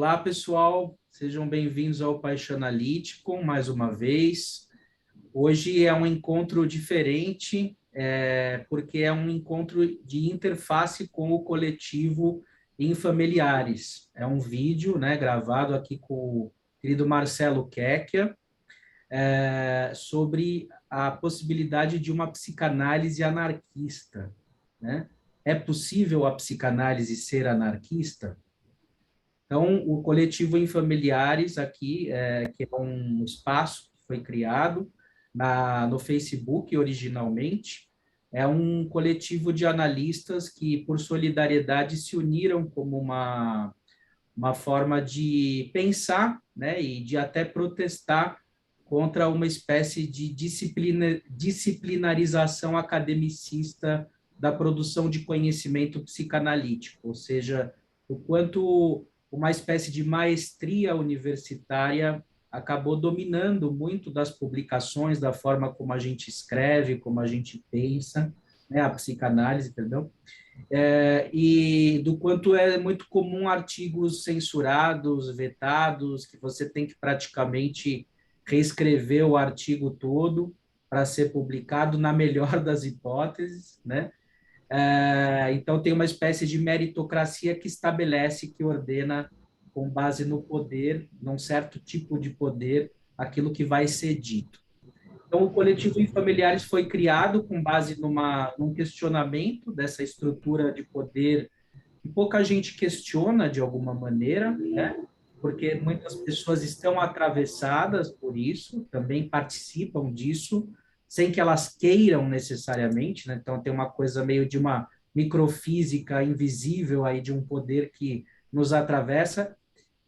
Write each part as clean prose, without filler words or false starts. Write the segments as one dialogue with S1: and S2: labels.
S1: Olá, pessoal, sejam bem-vindos ao Paixão Analítico, mais uma vez. Hoje é um encontro diferente, porque é um encontro de interface com o coletivo Infamiliares. É um vídeo, né, gravado aqui com o querido Marcelo Kekia, sobre a possibilidade de uma psicanálise anarquista, né? É possível a psicanálise ser anarquista? Então, o coletivo Infamiliares aqui, que é um espaço que foi criado no Facebook originalmente, é um coletivo de analistas que, por solidariedade, se uniram como uma forma de pensar, né, e de até protestar contra uma espécie de disciplinarização academicista da produção de conhecimento psicanalítico, ou seja, o quanto uma espécie de maestria universitária acabou dominando muito das publicações, da forma como a gente escreve, como a gente pensa, né, a psicanálise, perdão, e do quanto é muito comum artigos censurados, vetados, que você tem que praticamente reescrever o artigo todo para ser publicado, na melhor das hipóteses, né? Então, tem uma espécie de meritocracia que estabelece, que ordena, com base no poder, num certo tipo de poder, aquilo que vai ser dito. Então, o coletivo Infamiliares foi criado com base num questionamento dessa estrutura de poder que pouca gente questiona de alguma maneira, né? Porque muitas pessoas estão atravessadas por isso, também participam disso, sem que elas queiram necessariamente, né? Então, tem uma coisa meio de uma microfísica invisível aí de um poder que nos atravessa,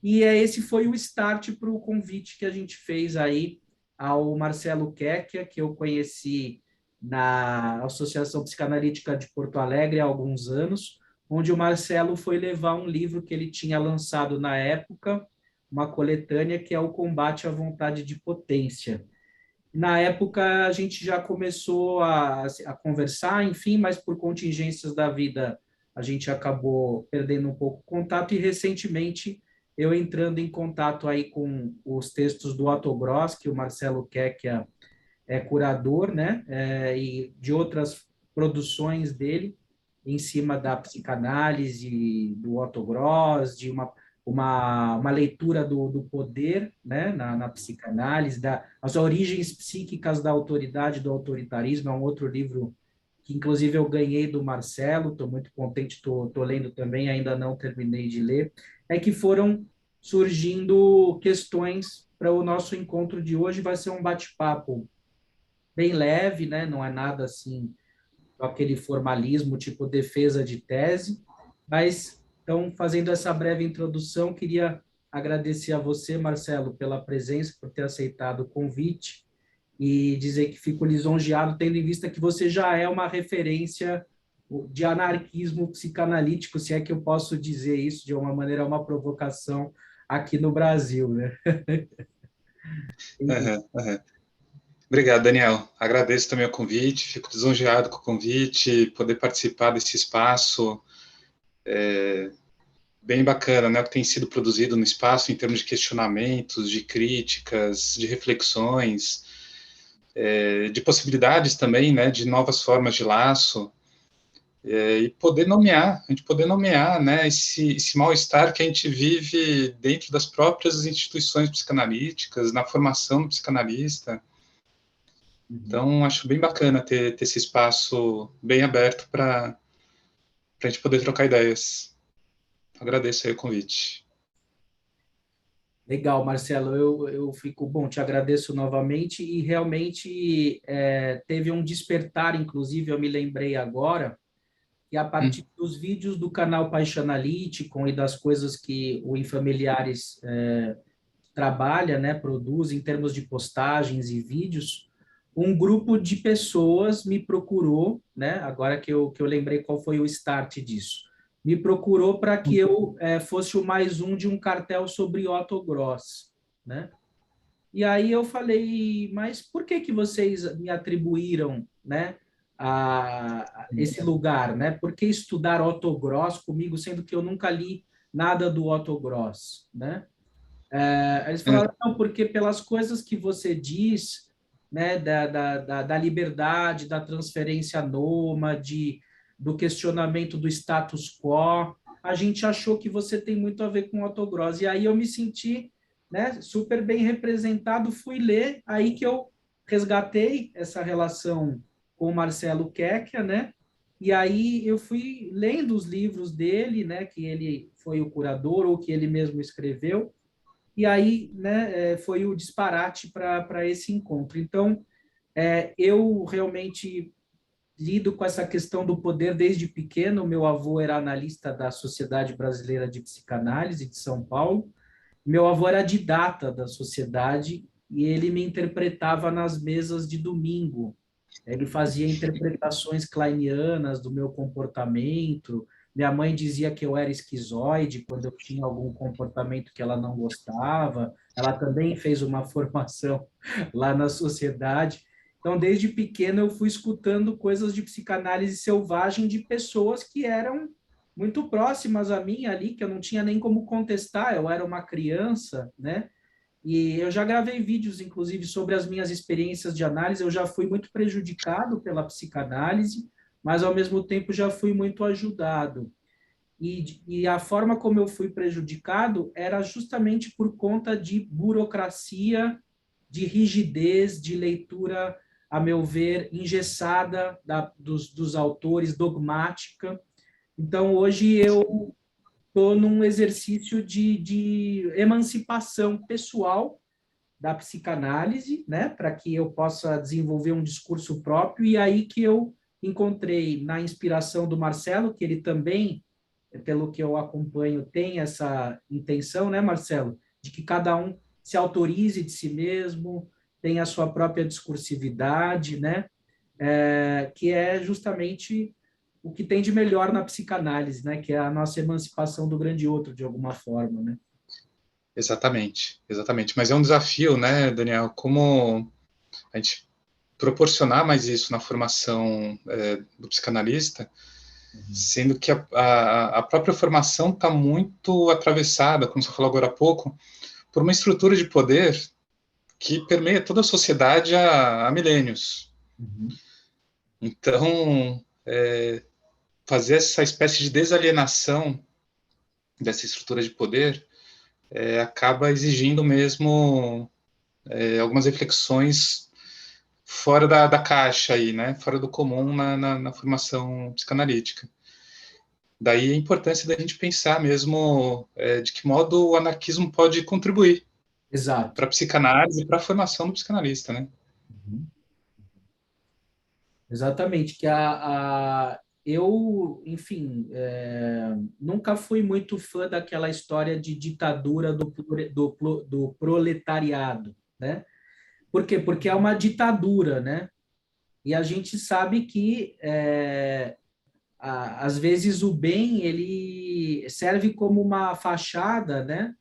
S1: e esse foi o start para o convite que a gente fez aí ao Marcelo Kekia, que eu conheci na Associação Psicanalítica de Porto Alegre há alguns anos, onde o Marcelo foi levar um livro que ele tinha lançado na época, uma coletânea, que é o Combate à Vontade de Potência. Na época, a gente já começou a conversar, enfim, mas por contingências da vida, a gente acabou perdendo um pouco o contato, e recentemente eu entrando em contato aí com os textos do Otto Gross, que o Marcelo Kekia é curador, né, e de outras produções dele, em cima da psicanálise do Otto Gross, de uma leitura do poder, né, na psicanálise, as origens psíquicas da autoridade, do autoritarismo, é um outro livro que, inclusive, eu ganhei do Marcelo, estou muito contente, estou lendo também, ainda não terminei de ler, que foram surgindo questões para o nosso encontro de hoje. Vai ser um bate-papo bem leve, né? Não é nada assim, aquele formalismo tipo defesa de tese, mas, então, fazendo essa breve introdução, queria agradecer a você, Marcelo, pela presença, por ter aceitado o convite, e dizer que fico lisonjeado, tendo em vista que você já é uma referência de anarquismo psicanalítico, se é que eu posso dizer isso de uma maneira, uma provocação aqui no Brasil, né?
S2: Uhum, uhum. Obrigado, Daniel. Agradeço também o convite, fico lisonjeado com o convite, poder participar desse espaço bem bacana, né, o que tem sido produzido no espaço em termos de questionamentos, de críticas, de reflexões, de possibilidades também, né, de novas formas de laço, e poder nomear, a gente poder nomear, né, esse mal-estar que a gente vive dentro das próprias instituições psicanalíticas, na formação do psicanalista. Então, acho bem bacana ter esse espaço bem aberto para a gente poder trocar ideias. Agradeço aí o convite.
S1: Legal, Marcelo, eu fico, bom, te agradeço novamente, e realmente teve um despertar, inclusive, eu me lembrei agora, que a partir dos vídeos do canal Paixão Analítico e das coisas que o Infamiliares trabalha, né, produz em termos de postagens e vídeos, um grupo de pessoas me procurou, né, agora que eu lembrei qual foi o start disso, me procurou para que eu fosse o mais um de um cartel sobre Otto Gross, né? E aí eu falei, mas por que vocês me atribuíram, né, esse lugar, né? Por que estudar Otto Gross comigo, sendo que eu nunca li nada do Otto Gross, né? Eles falaram, não, porque pelas coisas que você diz, né, da liberdade, da transferência nômade, do questionamento do status quo, a gente achou que você tem muito a ver com Otto Gross. E aí eu me senti, né, super bem representado, fui ler, aí que eu resgatei essa relação com o Marcelo Quequia, né? E aí eu fui lendo os livros dele, né, que ele foi o curador ou que ele mesmo escreveu, e aí, né, foi o disparate para esse encontro. Então, eu realmente lido com essa questão do poder desde pequeno. Meu avô era analista da Sociedade Brasileira de Psicanálise de São Paulo. Meu avô era didata da sociedade e ele me interpretava nas mesas de domingo. Ele fazia interpretações kleinianas do meu comportamento. Minha mãe dizia que eu era esquizoide quando eu tinha algum comportamento que ela não gostava. Ela também fez uma formação lá na sociedade. Então, desde pequeno, eu fui escutando coisas de psicanálise selvagem de pessoas que eram muito próximas a mim ali, que eu não tinha nem como contestar, eu era uma criança, né? E eu já gravei vídeos, inclusive, sobre as minhas experiências de análise. Eu já fui muito prejudicado pela psicanálise, mas, ao mesmo tempo, já fui muito ajudado. E a forma como eu fui prejudicado era justamente por conta de burocracia, de rigidez, de leitura, a meu ver, engessada dos autores, dogmática. Então, hoje eu estou num exercício de emancipação pessoal da psicanálise, né, para que eu possa desenvolver um discurso próprio, e aí que eu encontrei na inspiração do Marcelo, que ele também, pelo que eu acompanho, tem essa intenção, né, Marcelo, de que cada um se autorize de si mesmo, tenha a sua própria discursividade, né, que é justamente o que tem de melhor na psicanálise, né, que é a nossa emancipação do grande outro, de alguma forma, né.
S2: Exatamente, exatamente. Mas é um desafio, né, Daniel, como a gente proporcionar mais isso na formação do psicanalista, sendo que a própria formação está muito atravessada, como você falou agora há pouco, por uma estrutura de poder que permeia toda a sociedade há milênios.
S1: Uhum.
S2: Então, fazer essa espécie de desalienação dessa estrutura de poder acaba exigindo mesmo algumas reflexões fora da caixa aí, né? Fora do comum na formação psicanalítica. Daí a importância da gente pensar mesmo de que modo o anarquismo pode contribuir
S1: Exato.
S2: para a psicanálise e para a formação do psicanalista, né?
S1: Uhum. Exatamente, que eu, enfim, nunca fui muito fã daquela história de ditadura do proletariado, né? Por quê? Porque é uma ditadura, né? E a gente sabe que, às vezes, o bem, ele serve como uma fachada, né?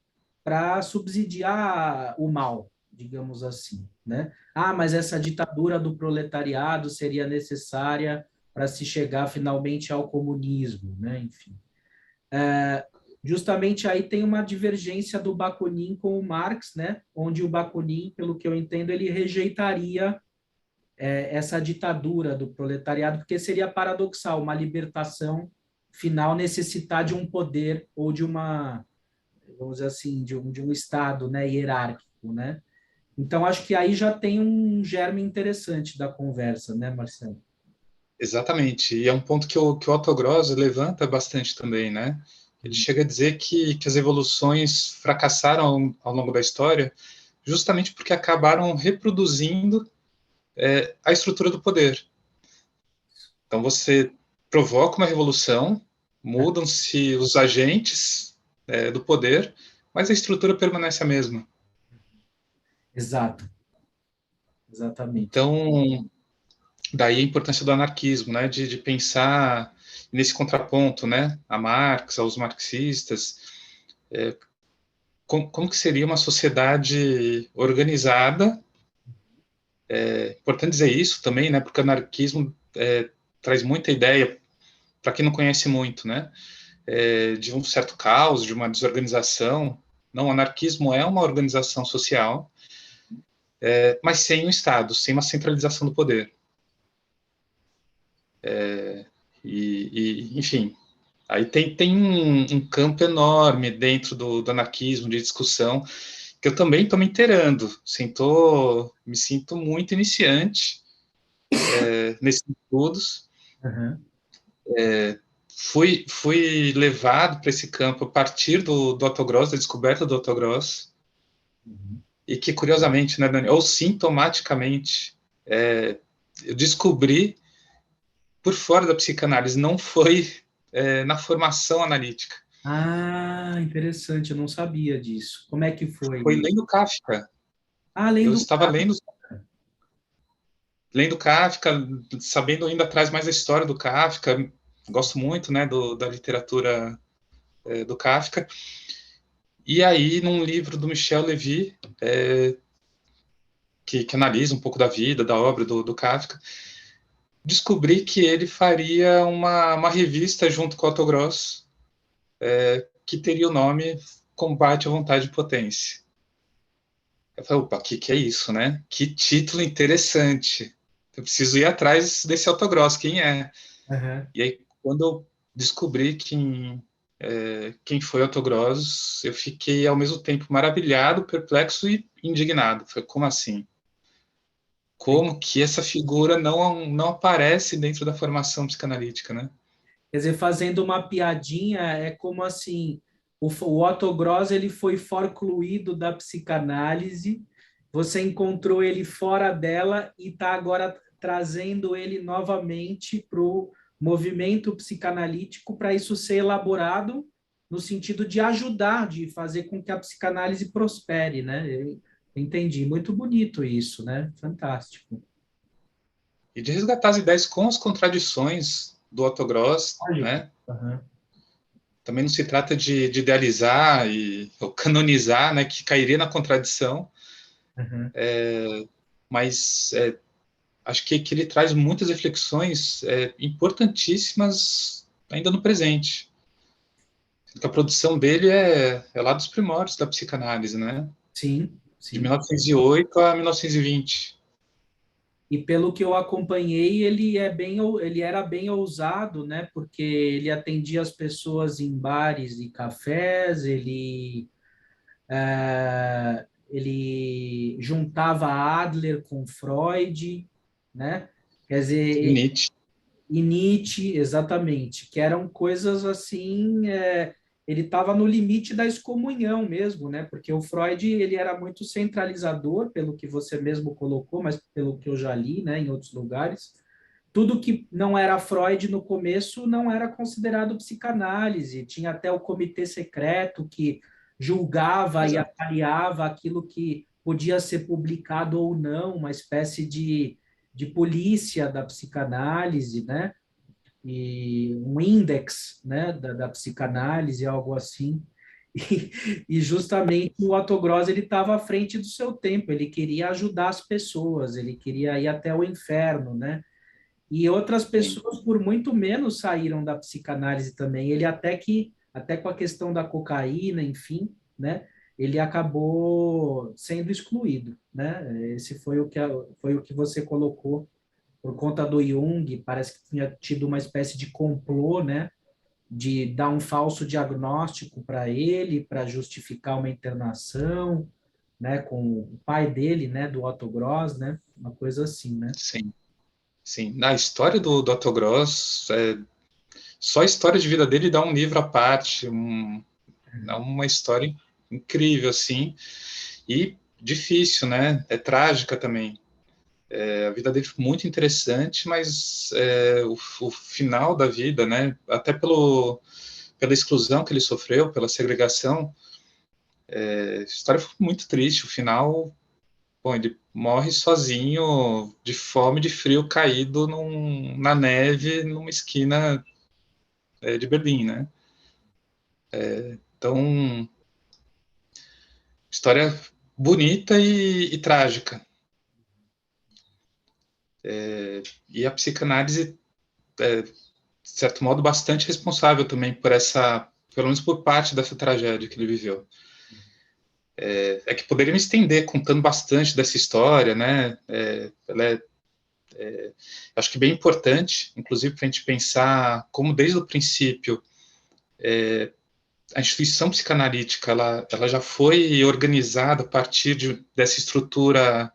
S1: Para subsidiar o mal, digamos assim, né? Ah, mas essa ditadura do proletariado seria necessária para se chegar finalmente ao comunismo, né? Enfim. Justamente aí tem uma divergência do Bakunin com o Marx, né? Onde o Bakunin, pelo que eu entendo, ele rejeitaria essa ditadura do proletariado, porque seria paradoxal uma libertação final necessitar de um poder ou de uma, vamos dizer assim, de um Estado, né, hierárquico, né? Então, acho que aí já tem um germe interessante da conversa, né, Marcelo?
S2: Exatamente. E é um ponto que o Otto Gross levanta bastante também, né? Ele chega a dizer que as evoluções fracassaram ao longo da história justamente porque acabaram reproduzindo a estrutura do poder. Então, você provoca uma revolução, mudam-se os agentes do poder, mas a estrutura permanece a mesma.
S1: Exato, exatamente.
S2: Então, daí a importância do anarquismo, né, de pensar nesse contraponto, né, a Marx, aos marxistas, como que seria uma sociedade organizada. É importante dizer isso também, né, porque o anarquismo traz muita ideia, para quem não conhece muito, né, de um certo caos, de uma desorganização. Não, o anarquismo é uma organização social, mas sem um Estado, sem uma centralização do poder. Enfim, aí tem um campo enorme dentro do anarquismo, de discussão, que eu também estou me inteirando. Assim, me sinto muito iniciante nesses estudos.
S1: Uhum.
S2: Fui levado para esse campo a partir do autogross, da descoberta do autogross, e que, curiosamente, né, Dani, ou sintomaticamente, eu descobri por fora da psicanálise, não foi na formação analítica.
S1: Ah, interessante, eu não sabia disso. Como é que
S2: Foi
S1: foi?
S2: lendo Kafka.
S1: Ah, além
S2: Eu
S1: do
S2: estava lendo Kafka, sabendo ainda atrás mais a história do Kafka. Gosto muito, né, da literatura do Kafka. E aí, num livro do Michel Levy, que analisa um pouco da vida, da obra do Kafka, descobri que ele faria uma revista junto com o Otto Gross, que teria o nome Combate à Vontade e Potência. Eu falei, opa, que é isso, né? Que título interessante. Eu preciso ir atrás desse autogross, quem é?
S1: Uhum.
S2: E aí, quando eu descobri quem foi o autogross, eu fiquei ao mesmo tempo maravilhado, perplexo e indignado. Foi como assim? Como que essa figura não aparece dentro da formação psicanalítica, né?
S1: Quer dizer, fazendo uma piadinha, é como assim, o Otto Gross ele foi forcluído da psicanálise, você encontrou ele fora dela e está agora trazendo ele novamente para o movimento psicanalítico para isso ser elaborado no sentido de ajudar, de fazer com que a psicanálise prospere, né? Eu entendi, muito bonito isso, né? Fantástico.
S2: E de resgatar as ideias com as contradições do autogross,
S1: Lógico.
S2: né?
S1: Uhum.
S2: Também não se trata de idealizar ou canonizar, né, que cairia na contradição,
S1: Uhum.
S2: mas acho que ele traz muitas reflexões importantíssimas ainda no presente. A produção dele é lá dos primórdios da psicanálise, né?
S1: Sim,
S2: De
S1: sim.
S2: 1908 a 1920.
S1: E pelo que eu acompanhei, ele era bem ousado, né? Porque ele atendia as pessoas em bares e cafés, ele juntava Adler com Freud, né? Quer dizer,
S2: Nietzsche.
S1: e Nietzsche, exatamente, que eram coisas assim, ele estava no limite da excomunhão mesmo, né? Porque o Freud ele era muito centralizador, pelo que você mesmo colocou, mas pelo que eu já li, né, em outros lugares. Tudo que não era Freud no começo não era considerado psicanálise. Tinha até o comitê secreto que julgava e
S2: Exato.
S1: avaliava aquilo que podia ser publicado ou não, uma espécie de polícia da psicanálise, né? E um index, né, da psicanálise, algo assim. E justamente o Otto Gross ele estava à frente do seu tempo, ele queria ajudar as pessoas, ele queria ir até o inferno, né? E outras
S2: Sim.
S1: pessoas por muito menos saíram da psicanálise também. Ele até com a questão da cocaína, enfim, né? Ele acabou sendo excluído, né? Esse foi o que você colocou por conta do Jung, parece que tinha tido uma espécie de complô, né? De dar um falso diagnóstico para ele, para justificar uma internação, né? Com o pai dele, né? Do Otto Gross, né? Uma coisa assim, né?
S2: Sim. Sim. Na história do Otto Gross, só a história de vida dele dá um livro à parte, uma história incrível, assim, e difícil, né? É trágica também. A vida dele foi muito interessante, mas o final da vida, né? Até pela exclusão que ele sofreu, pela segregação, a história foi muito triste. O final, bom, ele morre sozinho, de fome, de frio, caído na neve, numa esquina de Berlim, né? Então, história bonita e trágica. E a psicanálise certo modo, bastante responsável também por essa, pelo menos por parte dessa tragédia que ele viveu. É que poderia me estender contando bastante dessa história, né? Ela acho que bem importante, inclusive para a gente pensar como desde o princípio a instituição psicanalítica ela já foi organizada a partir dessa estrutura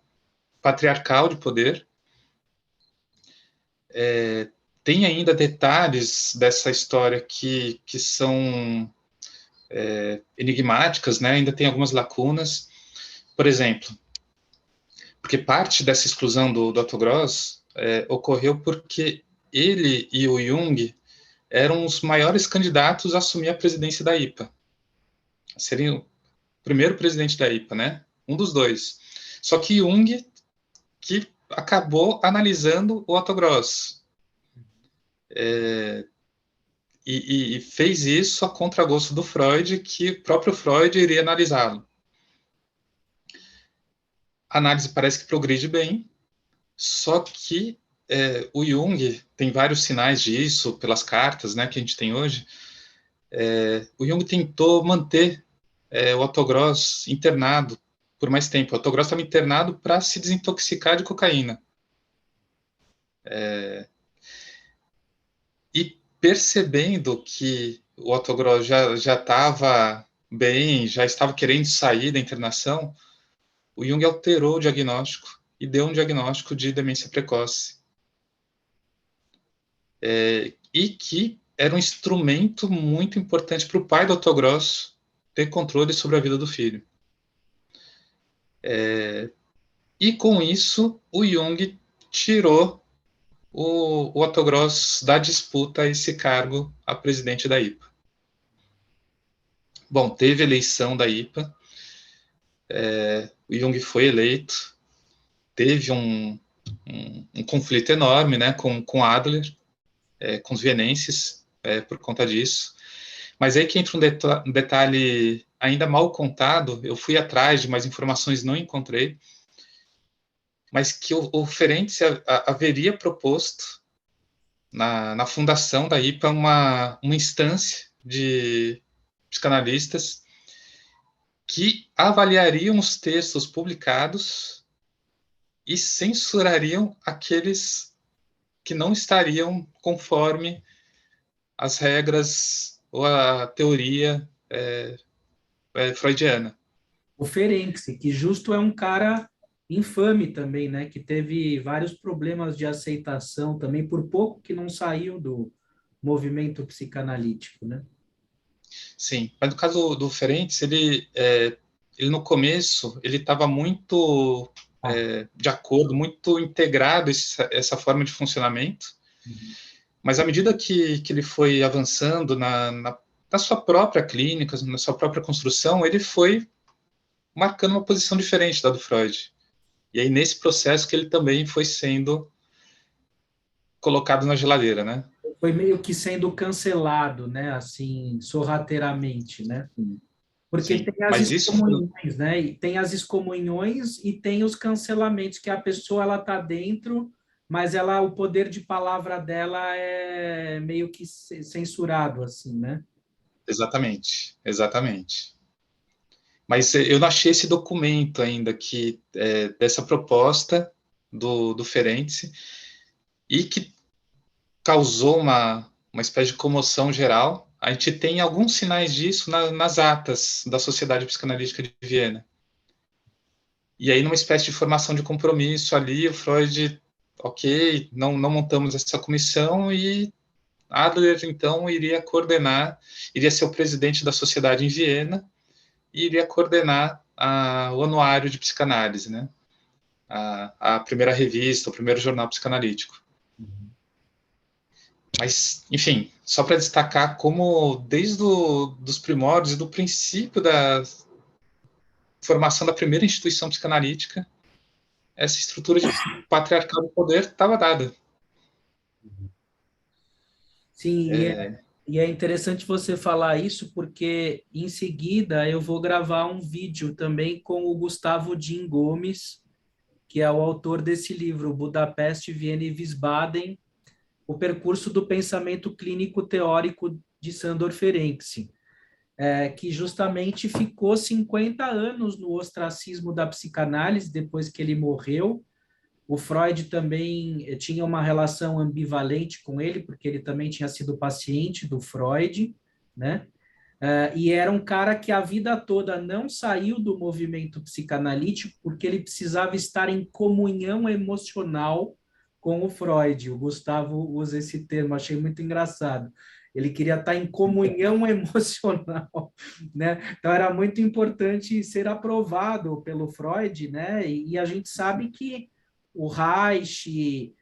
S2: patriarcal de poder. Tem ainda detalhes dessa história que são enigmáticas, né? Ainda tem algumas lacunas. Por exemplo, porque parte dessa exclusão do Otto Gross ocorreu porque ele e o Jung eram os maiores candidatos a assumir a presidência da IPA. Seriam o primeiro presidente da IPA, né? Um dos dois. Só que Jung, que acabou analisando o Otto Gross. E fez isso a contragosto do Freud, que o próprio Freud iria analisá-lo. A análise parece que progride bem, só que o Jung tem vários sinais disso, pelas cartas, né, que a gente tem hoje. O Jung tentou manter o Otto Gross internado por mais tempo. O Otto Gross estava internado para se desintoxicar de cocaína. E percebendo que o Otto Gross já estava bem, já estava querendo sair da internação, o Jung alterou o diagnóstico e deu um diagnóstico de demência precoce. E que era um instrumento muito importante para o pai do Otto Gross ter controle sobre a vida do filho. E com isso, o Jung tirou o Otto Gross da disputa a esse cargo a presidente da IPA. Bom, teve eleição da IPA, o Jung foi eleito, teve um conflito enorme, né, com Adler, com os vienenses, por conta disso. Mas aí que entra um detalhe ainda mal contado, eu fui atrás de mais informações, não encontrei, mas que o Ferenczi haveria proposto na fundação da IPA uma instância de psicanalistas que avaliariam os textos publicados e censurariam aqueles que não estariam conforme as regras ou a teoria freudiana.
S1: O Ferenczi, que justo é um cara infame também, né? Que teve vários problemas de aceitação também, por pouco que não saiu do movimento psicanalítico, né?
S2: Sim, mas no caso do Ferenczi, ele no começo, ele estava muito de acordo, muito integrado essa forma de funcionamento, mas à medida que ele foi avançando na sua própria clínica, na sua própria construção, ele foi marcando uma posição diferente da do Freud. E aí, nesse processo que ele também foi sendo colocado na geladeira, né?
S1: Foi meio que sendo cancelado, né? Assim, sorrateiramente, né? Porque
S2: Sim,
S1: tem as
S2: mas isso
S1: excomunhões, né? E tem as excomunhões e tem os cancelamentos, que a pessoa ela tá dentro, mas ela, o poder de palavra dela é meio que censurado, assim, né?
S2: exatamente, exatamente. Mas eu não achei esse documento ainda dessa proposta do Ferenczi e que causou uma espécie de comoção geral. A gente tem alguns sinais disso nas atas da Sociedade Psicanalítica de Viena. E aí, numa espécie de formação de compromisso ali, o Freud, ok, não montamos essa comissão e Adler, então, iria ser o presidente da sociedade em Viena e iria coordenar o anuário de psicanálise, né? A primeira revista, o primeiro jornal psicanalítico. Mas, enfim, só para destacar como, desde os primórdios, do princípio da formação da primeira instituição psicanalítica, essa estrutura de patriarcal do poder estava dada.
S1: Sim, e é interessante você falar isso, porque em seguida eu vou gravar um vídeo também com o Gustavo Jim Gomes, que é o autor desse livro, Budapeste, Viena e Wiesbaden, o percurso do pensamento clínico teórico de Sándor Ferenczi, que justamente ficou 50 anos no ostracismo da psicanálise depois que ele morreu. O Freud também tinha uma relação ambivalente com ele, porque ele também tinha sido paciente do Freud, né? E era um cara que a vida toda não saiu do movimento psicanalítico porque ele precisava estar em comunhão emocional com o Freud. O Gustavo usa esse termo, achei muito engraçado. Ele queria estar em comunhão emocional, né? Então era muito importante ser aprovado pelo Freud, né? E a gente sabe que o Reich,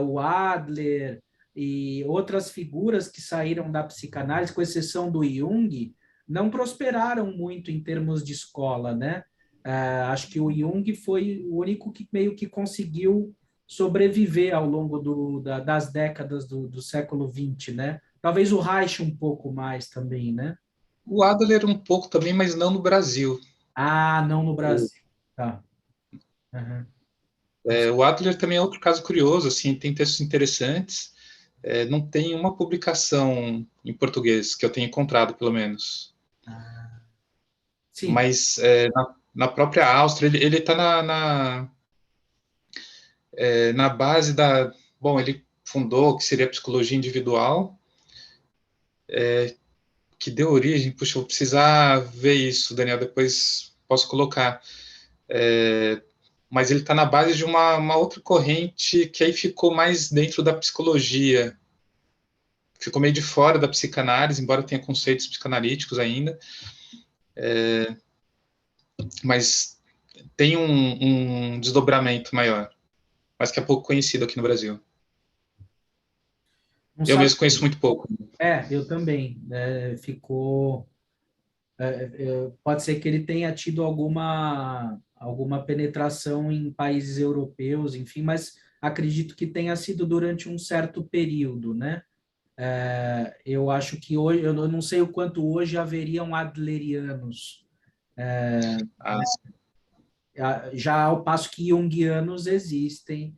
S1: o Adler e outras figuras que saíram da psicanálise, com exceção do Jung, não prosperaram muito em termos de escola, né? Acho que o Jung foi o único que meio que conseguiu sobreviver ao longo das décadas do século XX, né? Talvez o Reich um pouco mais também, né?
S2: O Adler um pouco também, mas não no Brasil.
S1: Ah, não no Brasil. Tá. Uhum.
S2: O Adler também é outro caso curioso, assim, tem textos interessantes, não tem uma publicação em português que eu tenha encontrado, pelo menos.
S1: Sim.
S2: Mas na própria Áustria, ele está na base da... Bom, ele fundou o que seria a psicologia individual, que deu origem... Puxa, eu vou precisar ver isso, Daniel, depois posso colocar. Mas ele está na base de uma outra corrente que aí ficou mais dentro da psicologia, ficou meio de fora da psicanálise, embora tenha conceitos psicanalíticos ainda, mas tem um desdobramento maior, mas que é pouco conhecido aqui no Brasil.
S1: Não
S2: Eu
S1: sabe?
S2: mesmo conheço muito pouco.
S1: Eu também. Ficou. Pode ser que ele tenha tido alguma penetração em países europeus, enfim, mas acredito que tenha sido durante um certo período, né? Eu acho que hoje, eu não sei o quanto hoje haveriam adlerianos, já ao passo que junguianos existem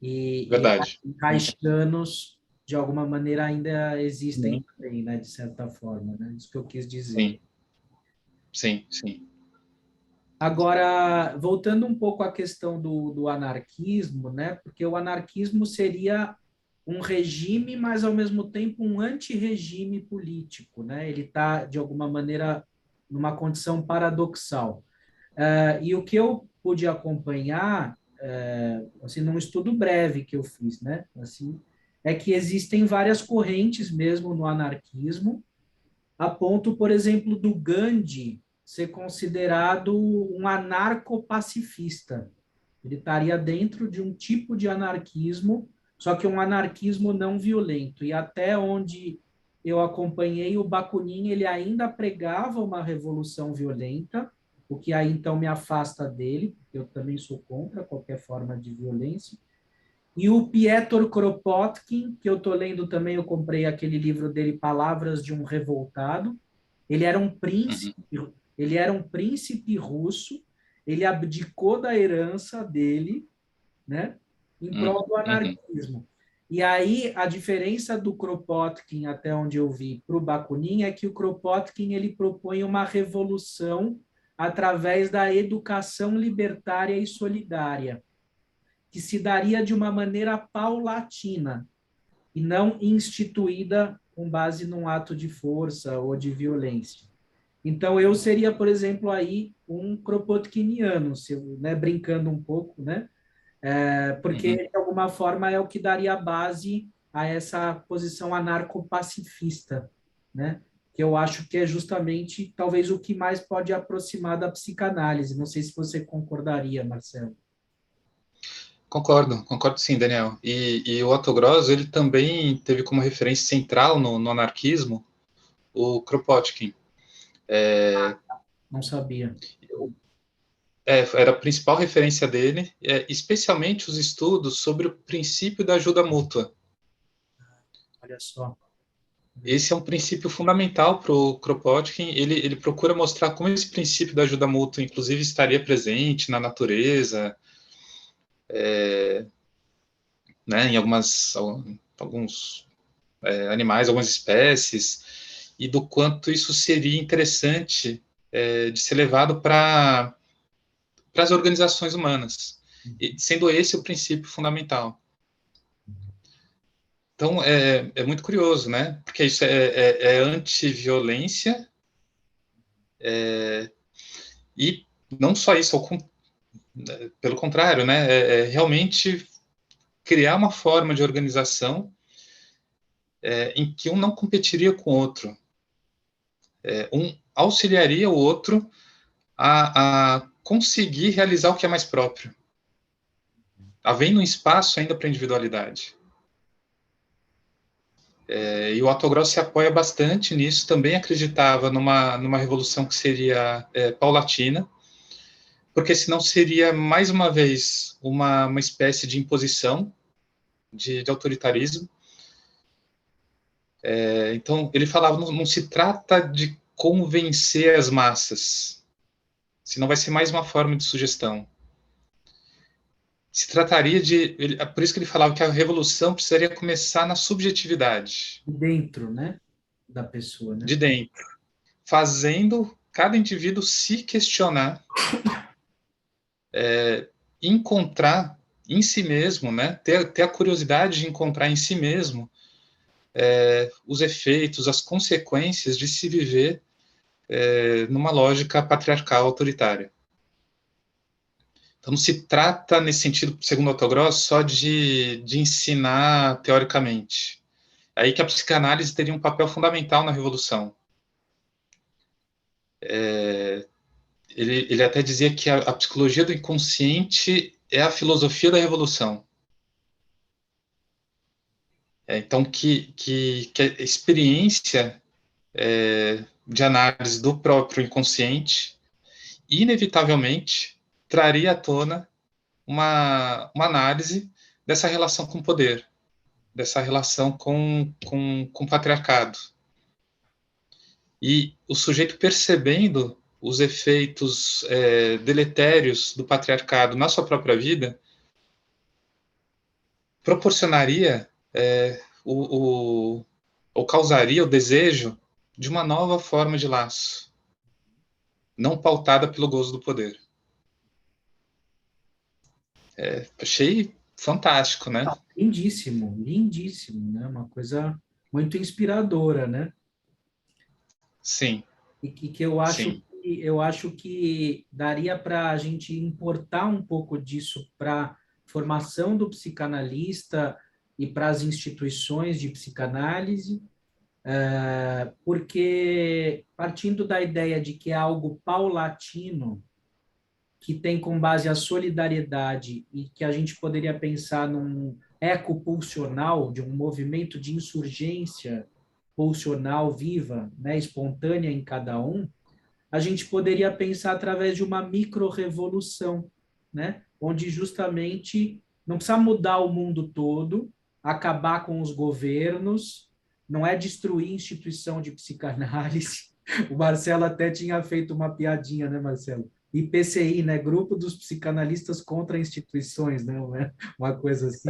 S1: e
S2: Verdade.
S1: reichianos, de alguma maneira, ainda existem
S2: Sim,
S1: também, né? De certa forma, né? Isso que eu quis dizer.
S2: sim, sim, sim.
S1: Agora, voltando um pouco à questão do anarquismo, né? Porque o anarquismo seria um regime, mas ao mesmo tempo um antirregime político, né? Ele está, de alguma maneira, numa condição paradoxal. E o que eu pude acompanhar, assim, num estudo breve que eu fiz, né? Assim, é que existem várias correntes mesmo no anarquismo, a ponto, por exemplo, do Gandhi ser considerado um anarcopacifista. Ele estaria dentro de um tipo de anarquismo, só que um anarquismo não violento. E até onde eu acompanhei, o Bakunin ele ainda pregava uma revolução violenta, o que aí então me afasta dele, porque eu também sou contra qualquer forma de violência. E o Piotr Kropotkin, que eu estou lendo também, eu comprei aquele livro dele, Palavras de um Revoltado. Ele era um príncipe, ele era um príncipe russo, ele abdicou da herança dele, né, em prol do anarquismo. E aí a diferença do Kropotkin, até onde eu vi, para o Bakunin, é que o Kropotkin ele propõe uma revolução através da educação libertária e solidária, que se daria de uma maneira paulatina e não instituída com base num ato de força ou de violência. Então, eu seria, por exemplo, aí um kropotkiniano, né, brincando um pouco, né? Porque, de alguma forma, é o que daria base a essa posição anarcopacifista, né? Que eu acho que é justamente, talvez, o que mais pode aproximar da psicanálise. Não sei se você concordaria, Marcelo.
S2: Concordo sim, Daniel. E o Otto Gross, ele também teve como referência central no anarquismo o Kropotkin.
S1: Não sabia.
S2: Era a principal referência dele, especialmente os estudos sobre o princípio da ajuda mútua.
S1: Olha só.
S2: Esse é um princípio fundamental para o Kropotkin. Ele procura mostrar como esse princípio da ajuda mútua, inclusive, estaria presente na natureza, né, em algumas alguns animais, algumas espécies, e do quanto isso seria interessante de ser levado para as organizações humanas, e sendo esse o princípio fundamental. Então, é muito curioso, né? Porque isso é anti-violência, e não só isso, pelo contrário, né? É realmente criar uma forma de organização em que um não competiria com o outro. Um auxiliaria o outro a conseguir realizar o que é mais próprio, havendo um espaço ainda para individualidade. E o Autograu se apoia bastante nisso, também acreditava numa revolução que seria paulatina, porque senão seria, mais uma vez, uma espécie de imposição, de autoritarismo. Então, ele falava, não se trata de convencer as massas, senão vai ser mais uma forma de sugestão. Se trataria por isso que ele falava que a revolução precisaria começar na subjetividade.
S1: Dentro, né, da pessoa, né?
S2: De dentro. Fazendo cada indivíduo se questionar, encontrar em si mesmo, né, ter a curiosidade de encontrar em si mesmo os efeitos, as consequências de se viver numa lógica patriarcal autoritária. Então, não se trata, nesse sentido, segundo Autogross, só de ensinar teoricamente. É aí que a psicanálise teria um papel fundamental na revolução. Ele até dizia que a psicologia do inconsciente é a filosofia da revolução. Então, que a experiência de análise do próprio inconsciente, inevitavelmente, traria à tona uma análise dessa relação com o poder, dessa relação com o patriarcado. E o sujeito percebendo os efeitos deletérios do patriarcado na sua própria vida, proporcionaria ou causaria o desejo de uma nova forma de laço, não pautada pelo gozo do poder. Achei fantástico, né?
S1: Lindíssimo, lindíssimo, né? Uma coisa muito inspiradora, né?
S2: Sim.
S1: E que eu acho que daria para a gente importar um pouco disso para a formação do psicanalista e para as instituições de psicanálise, porque partindo da ideia de que é algo paulatino, que tem como base a solidariedade e que a gente poderia pensar num eco pulsional, de um movimento de insurgência pulsional viva, né, espontânea em cada um, a gente poderia pensar através de uma micro-revolução, né, onde justamente não precisa mudar o mundo todo, acabar com os governos, não é destruir instituição de psicanálise. O Marcelo até tinha feito uma piadinha, né, Marcelo? IPCI, né? Grupo dos Psicanalistas contra Instituições, né? Uma coisa assim.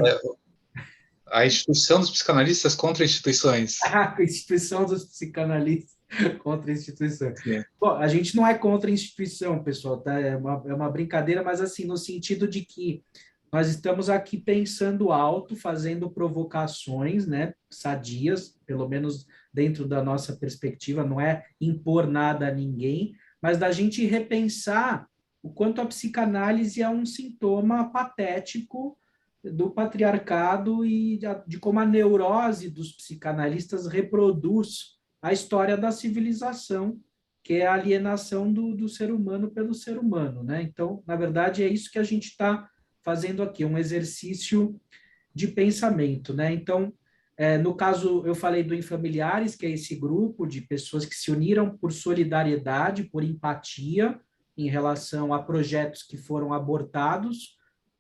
S2: A instituição dos psicanalistas contra instituições.
S1: A instituição dos psicanalistas contra a instituição.
S2: Sim.
S1: Bom, a gente não é contra a instituição, pessoal, tá? É uma brincadeira, mas assim, no sentido de que nós estamos aqui pensando alto, fazendo provocações, né, sadias, pelo menos dentro da nossa perspectiva, não é impor nada a ninguém, mas da gente repensar o quanto a psicanálise é um sintoma patético do patriarcado e de como a neurose dos psicanalistas reproduz a história da civilização, que é a alienação do ser humano pelo ser humano, né? Então, na verdade, é isso que a gente está fazendo aqui, um exercício de pensamento, né? Então, no caso, eu falei do Infamiliares, que é esse grupo de pessoas que se uniram por solidariedade, por empatia, em relação a projetos que foram abortados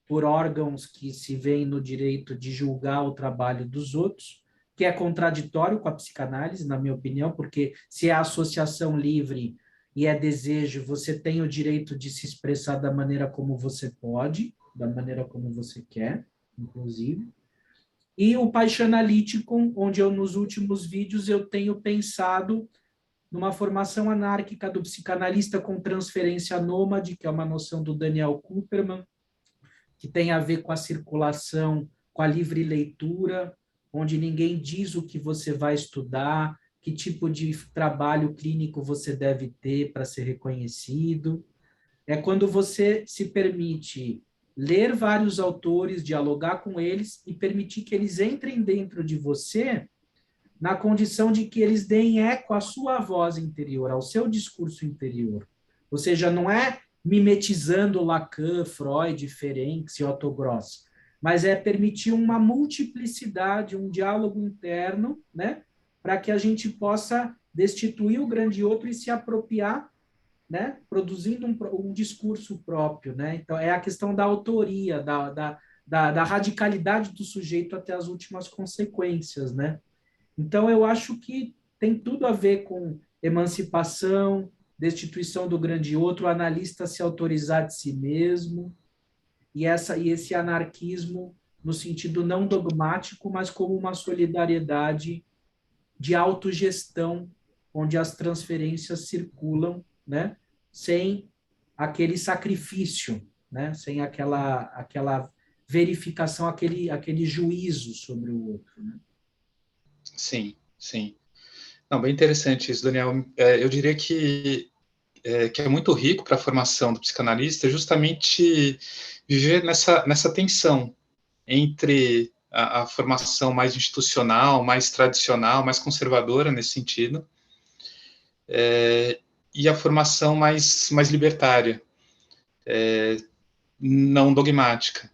S1: por órgãos que se veem no direito de julgar o trabalho dos outros, que é contraditório com a psicanálise, na minha opinião, porque se é associação livre e é desejo, você tem o direito de se expressar da maneira como você pode, da maneira como você quer, inclusive. E o Paixanalyticum, onde eu, nos últimos vídeos, eu tenho pensado numa formação anárquica do psicanalista com transferência nômade, que é uma noção do Daniel Kupperman, que tem a ver com a circulação, com a livre leitura, onde ninguém diz o que você vai estudar, que tipo de trabalho clínico você deve ter para ser reconhecido. É quando você se permite ler vários autores, dialogar com eles e permitir que eles entrem dentro de você na condição de que eles deem eco à sua voz interior, ao seu discurso interior. Ou seja, não é mimetizando Lacan, Freud, Ferenczi e Otto Gross, mas é permitir uma multiplicidade, um diálogo interno, né, para que a gente possa destituir o grande outro e se apropriar, né, produzindo um discurso próprio, né? Então é a questão da autoria, da radicalidade do sujeito até as últimas consequências, né? Então, eu acho que tem tudo a ver com emancipação, destituição do grande outro, o analista se autorizar de si mesmo, e esse anarquismo no sentido não dogmático, mas como uma solidariedade de autogestão, onde as transferências circulam, né, sem aquele sacrifício, né, sem aquela verificação, aquele juízo sobre o outro, né?
S2: Sim, sim. Não, bem interessante isso, Daniel. Eu diria que é muito rico para a formação do psicanalista justamente viver nessa tensão entre a formação mais institucional, mais tradicional, mais conservadora nesse sentido, e a formação mais libertária, não dogmática.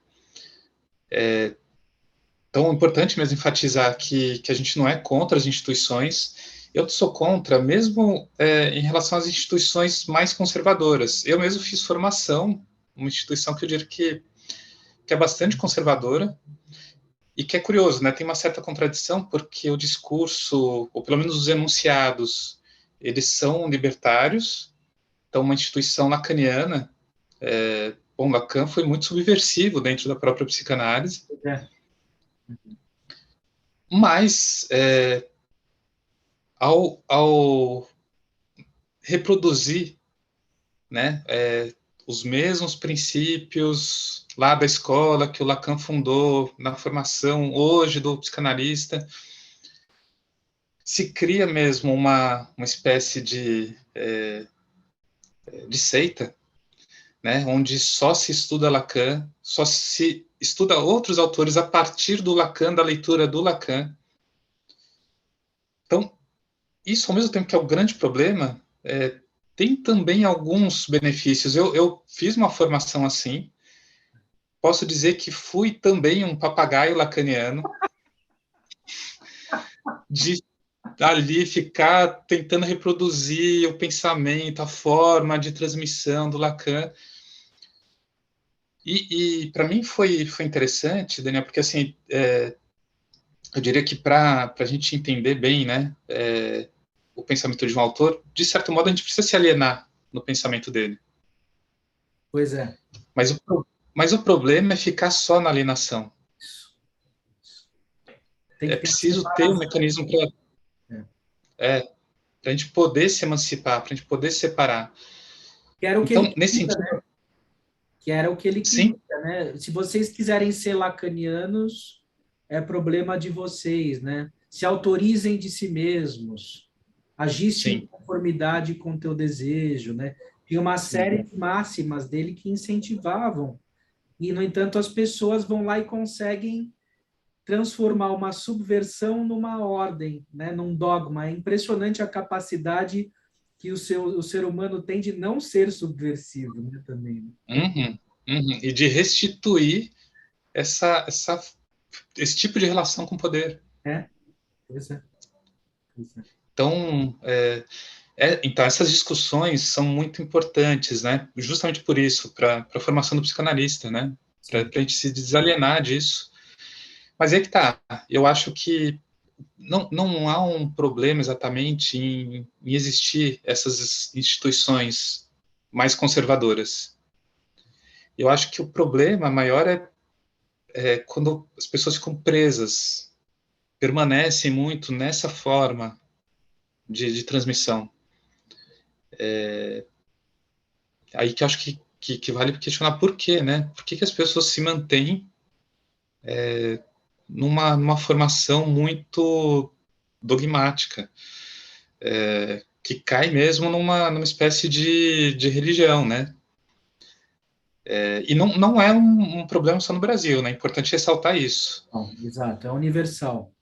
S2: Então, é importante mesmo enfatizar que a gente não é contra as instituições. Eu sou contra, mesmo em relação às instituições mais conservadoras. Eu mesmo fiz formação, uma instituição que eu diria que é bastante conservadora, e que é curioso, né? Tem uma certa contradição, porque o discurso, ou pelo menos os enunciados, eles são libertários. Então, uma instituição lacaniana, bom, Lacan foi muito subversivo dentro da própria psicanálise,
S1: É.
S2: mas ao reproduzir, né, os mesmos princípios lá da escola que o Lacan fundou na formação hoje do psicanalista, se cria mesmo uma espécie de seita, né, onde só se estuda Lacan, só se estuda outros autores a partir do Lacan, da leitura do Lacan. Então, isso, ao mesmo tempo que é o grande problema, tem também alguns benefícios. Eu fiz uma formação assim, posso dizer que fui também um papagaio lacaniano, de ali ficar tentando reproduzir o pensamento, a forma de transmissão do Lacan. E para mim foi interessante, Daniel, porque assim, eu diria que para a gente entender bem, né, o pensamento de um autor, de certo modo a gente precisa se alienar no pensamento dele.
S1: Pois é.
S2: Mas mas o problema é ficar só na alienação.
S1: Tem
S2: É
S1: que ter a
S2: preciso ter um
S1: separação.
S2: mecanismo para a gente poder se emancipar, para a gente poder se separar.
S1: Que era o que ele
S2: Então, nesse
S1: queria, né?
S2: sentido,
S1: Que era o que ele queria,
S2: sim,
S1: né? Se vocês quiserem ser lacanianos, é problema de vocês, né? Se autorizem de si mesmos, agiste em
S2: sim,
S1: conformidade com o teu desejo, né? Tinha uma
S2: sim,
S1: série de máximas dele que incentivavam. E, no entanto, as pessoas vão lá e conseguem transformar uma subversão numa ordem, né? Num dogma. É impressionante a capacidade que o ser humano tem de não ser subversivo, né? Também. Né?
S2: uhum, uhum. E de restituir esse tipo de relação com o poder.
S1: É, pois é. Pois é.
S2: Então, então, essas discussões são muito importantes, né? Justamente por isso, para a formação do psicanalista, né? Para
S1: Sim.
S2: a gente se desalienar disso. Mas é que tá. Eu acho que não há um problema exatamente em existir essas instituições mais conservadoras. Eu acho que o problema maior quando as pessoas ficam presas, permanecem muito nessa forma de transmissão. Aí que eu acho que vale questionar por quê, né? Por que as pessoas se mantêm numa formação muito dogmática, que cai mesmo numa espécie de religião, né? E não é um problema só no Brasil, né? É importante ressaltar isso.
S1: Não, exato, é universal.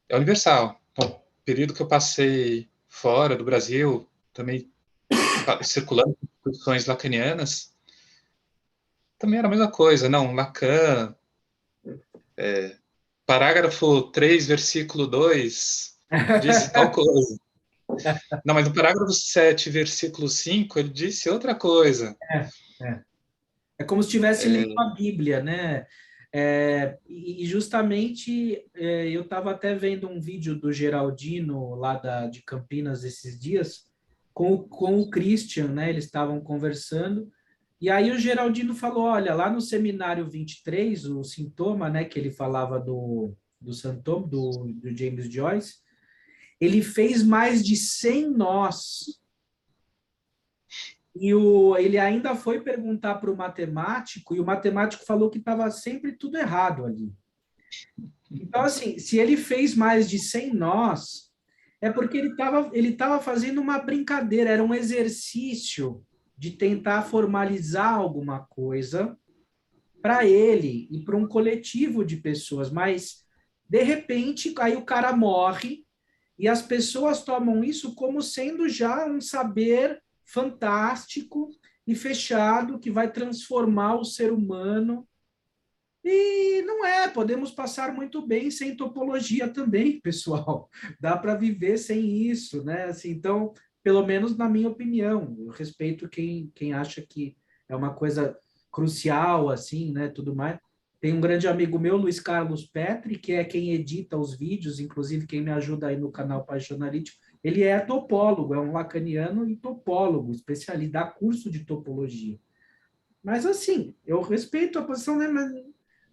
S2: É universal. Então, o período que eu passei fora do Brasil, também circulando com instituições lacanianas, também era a mesma coisa. Não, Lacan, parágrafo 3, versículo 2, disse tal coisa. Não, mas no parágrafo 7, versículo 5, ele disse outra coisa.
S1: É, é. É como se estivesse lendo a Bíblia, né? E justamente eu estava até vendo um vídeo do Geraldino lá de Campinas esses dias com o Christian, né? Eles estavam conversando e aí o Geraldino falou, olha, lá no seminário 23, o sintoma, né? Que ele falava do sintoma do James Joyce, ele fez mais de 100 nós e ele ainda foi perguntar para o matemático, e o matemático falou que estava sempre tudo errado ali. Então, assim, se ele fez mais de 100 nós, é porque ele tava fazendo uma brincadeira, era um exercício de tentar formalizar alguma coisa para ele e para um coletivo de pessoas, mas, de repente, aí o cara morre e as pessoas tomam isso como sendo já um saber fantástico e fechado que vai transformar o ser humano. E não é, podemos passar muito bem sem topologia também, pessoal. Dá para viver sem isso, né? Assim, então, pelo menos na minha opinião, eu respeito quem acha que é uma coisa crucial, assim, né? Tudo mais. Tem um grande amigo meu, Luiz Carlos Petri, que é quem edita os vídeos, inclusive quem me ajuda aí no canal Paixão Analítico. Ele é topólogo, é um lacaniano e topólogo, especialista, dá curso de topologia. Mas assim, eu respeito a posição, né? Mas,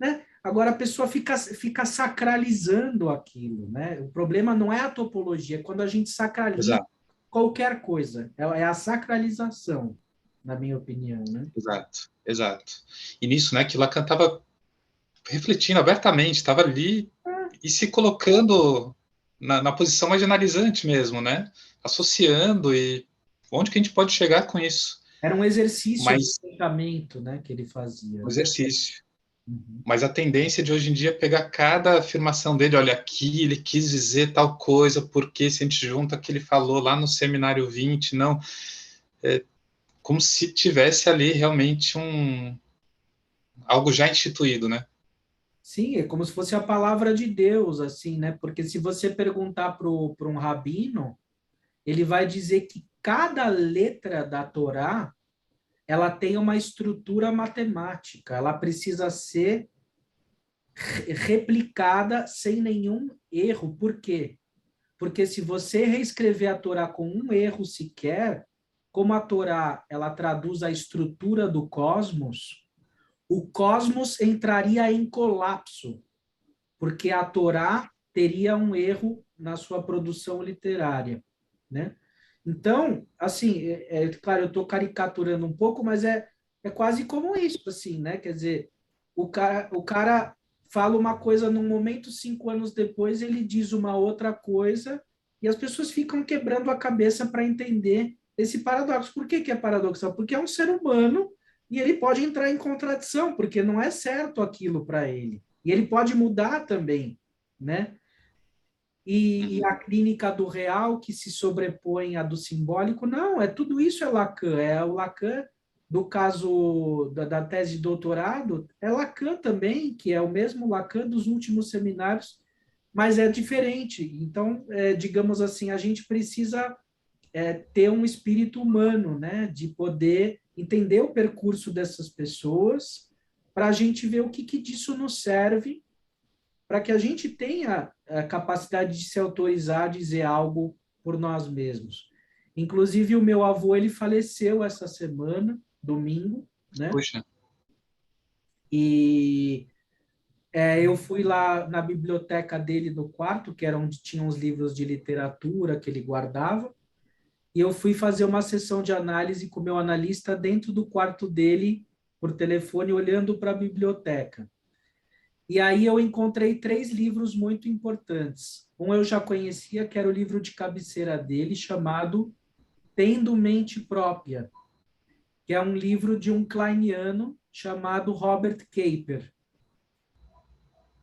S1: né? Agora a pessoa fica sacralizando aquilo, né? O problema não é a topologia, é quando a gente sacraliza
S2: Exato,
S1: qualquer coisa. É a sacralização, na minha opinião, né?
S2: exato, exato. E nisso, né, que Lacan estava refletindo abertamente, estava ali e se colocando na posição mais analisante mesmo, né? Associando e onde que a gente pode chegar com isso.
S1: Era um exercício de
S2: Mas
S1: pensamento, né, que ele fazia,
S2: um
S1: né?
S2: exercício.
S1: Uhum.
S2: Mas a tendência de hoje em dia é pegar cada afirmação dele, olha, aqui ele quis dizer tal coisa, porque se a gente junta o que ele falou lá no seminário 20, não, como se tivesse ali realmente algo já instituído, né?
S1: Sim, é como se fosse a palavra de Deus, assim, né? Porque se você perguntar para um rabino, ele vai dizer que cada letra da Torá ela tem uma estrutura matemática, ela precisa ser replicada sem nenhum erro. Por quê? Porque se você reescrever a Torá com um erro sequer, como a Torá ela traduz a estrutura do cosmos, o cosmos entraria em colapso, porque a Torá teria um erro na sua produção literária, né? Então, assim, claro, eu estou caricaturando um pouco, mas é quase como isso, assim, né? Quer dizer, o cara fala uma coisa num momento, 5 anos depois ele diz uma outra coisa e as pessoas ficam quebrando a cabeça para entender esse paradoxo. Por que que é paradoxal? Porque é um ser humano e ele pode entrar em contradição, porque não é certo aquilo para ele. E ele pode mudar também, né? E a
S2: Uhum.
S1: clínica do real que se sobrepõe à do simbólico, não, tudo isso é Lacan, é o Lacan do caso da tese de doutorado, é Lacan também, que é o mesmo Lacan dos últimos seminários, mas é diferente. Então, digamos assim, a gente precisa ter um espírito humano, né, de poder entender o percurso dessas pessoas, para a gente ver o que disso nos serve para que a gente tenha a capacidade de se autorizar a dizer algo por nós mesmos. Inclusive, o meu avô, ele faleceu essa semana, domingo, né?
S2: Puxa,
S1: E Eu fui lá na biblioteca dele no quarto, que era onde tinham os livros de literatura que ele guardava, e eu fui fazer uma sessão de análise com o meu analista dentro do quarto dele, por telefone, olhando para a biblioteca. E aí eu encontrei 3 livros muito importantes. Um eu já conhecia, que era o livro de cabeceira dele, chamado Tendo Mente Própria, que é um livro de um kleiniano chamado Robert Kaper,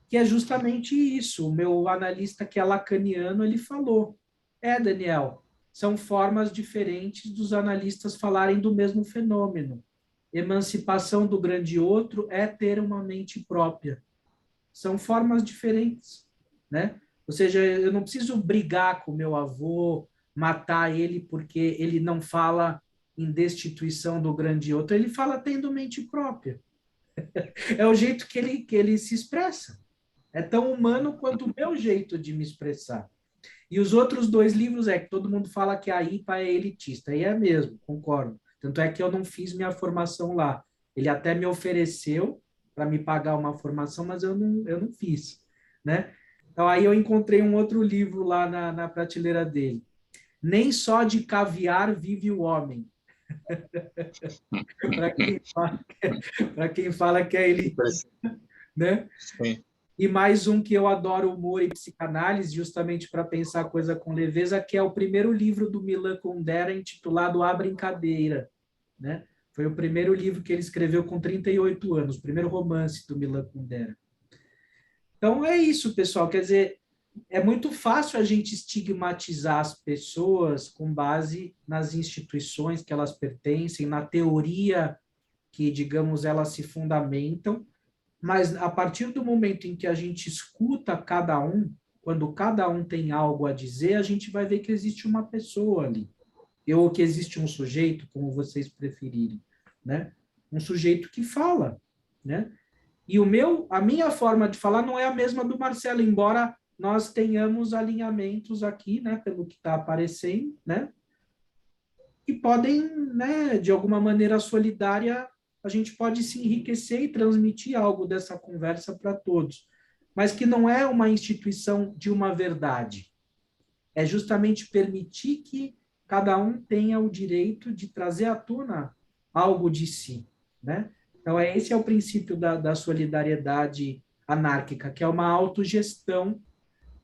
S1: que é justamente isso. O meu analista, que é lacaniano, ele falou: Daniel, são formas diferentes dos analistas falarem do mesmo fenômeno. Emancipação do grande outro é ter uma mente própria. São formas diferentes, né? Ou seja, eu não preciso brigar com meu avô, matar ele porque ele não fala em destituição do grande outro, ele fala tendo mente própria. É o jeito que ele se expressa. É tão humano quanto o meu jeito de me expressar. E os outros 2 livros que todo mundo fala que a IPA é elitista, e é mesmo, concordo. Tanto é que eu não fiz minha formação lá. Ele até me ofereceu para me pagar uma formação, mas eu não fiz, né? Então aí eu encontrei um outro livro lá na prateleira dele. Nem só de caviar vive o homem. Para quem fala que é elitista, né?
S2: Sim.
S1: E mais um que eu adoro, humor e psicanálise, justamente para pensar a coisa com leveza, que é o primeiro livro do Milan Kundera, intitulado A Brincadeira, né? Foi o primeiro livro que ele escreveu com 38 anos, o primeiro romance do Milan Kundera. Então é isso, pessoal. Quer dizer, é muito fácil a gente estigmatizar as pessoas com base nas instituições que elas pertencem, na teoria que, digamos, elas se fundamentam, mas a partir do momento em que a gente escuta cada um, quando cada um tem algo a dizer, a gente vai ver que existe uma pessoa ali, ou que existe um sujeito, como vocês preferirem, né? Um sujeito que fala, né? E a minha forma de falar não é a mesma do Marcelo, embora nós tenhamos alinhamentos aqui, né, pelo que está aparecendo, né? Que podem, né, de alguma maneira solidária, a gente pode se enriquecer e transmitir algo dessa conversa para todos, mas que não é uma instituição de uma verdade. É justamente permitir que cada um tenha o direito de trazer à tona algo de si, né? Então, esse é o princípio da solidariedade anárquica, que é uma autogestão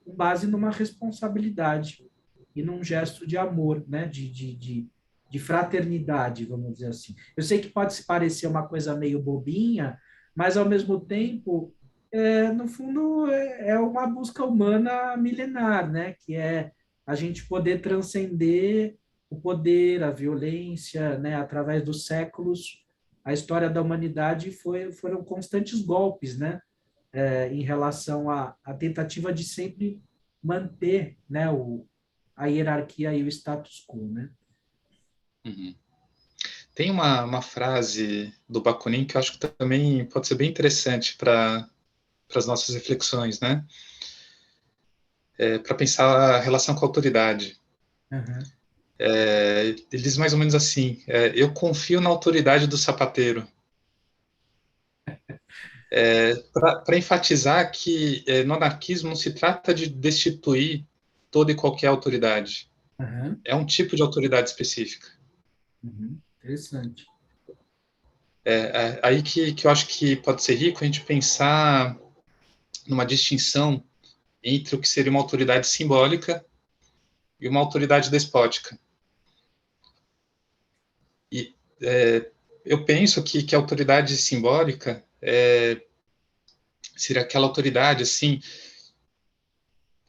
S1: com base numa responsabilidade e num gesto de amor, né? De fraternidade, vamos dizer assim. Eu sei que pode se parecer uma coisa meio bobinha, mas, ao mesmo tempo, no fundo, é uma busca humana milenar, né? Que é a gente poder transcender o poder, a violência, né? Através dos séculos, a história da humanidade foram constantes golpes, né? Em relação à tentativa de sempre manter, né, a hierarquia e o status quo, né?
S2: Uhum. Tem uma frase do Bakunin que eu acho que também pode ser bem interessante para as nossas reflexões, né? Para pensar a relação com a autoridade.
S1: Uhum.
S2: Ele diz mais ou menos assim: eu confio na autoridade do sapateiro. Para enfatizar que no anarquismo não se trata de destituir toda e qualquer autoridade.
S1: Uhum.
S2: É um tipo de autoridade específica.
S1: Uhum. Interessante.
S2: Aí que eu acho que pode ser rico a gente pensar numa distinção entre o que seria uma autoridade simbólica e uma autoridade despótica. E eu penso que a autoridade simbólica seria aquela autoridade assim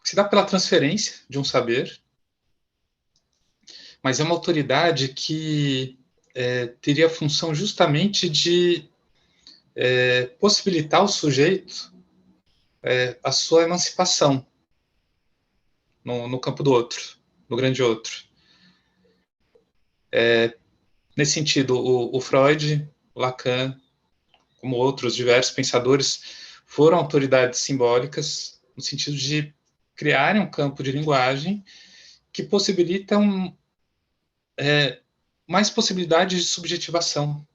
S2: que se dá pela transferência de um saber, mas é uma autoridade que teria a função justamente de possibilitar ao sujeito a sua emancipação no campo do outro, no grande outro. Nesse sentido, o Freud, o Lacan, como outros diversos pensadores, foram autoridades simbólicas no sentido de criarem um campo de linguagem que possibilitam mais possibilidades de subjetivação.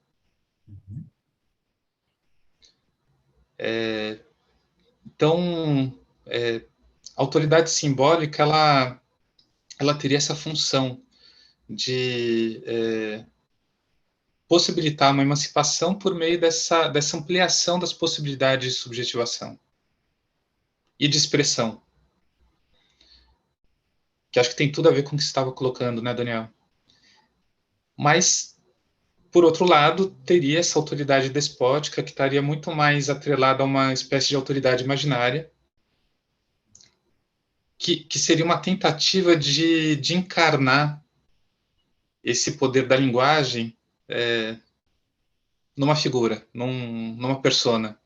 S2: Então, a autoridade simbólica, ela teria essa função de possibilitar uma emancipação por meio dessa ampliação das possibilidades de subjetivação e de expressão, que acho que tem tudo a ver com o que você estava colocando, né, Daniel? Mas, por outro lado, teria essa autoridade despótica que estaria muito mais atrelada a uma espécie de autoridade imaginária, que seria uma tentativa de encarnar esse poder da linguagem numa figura, numa persona.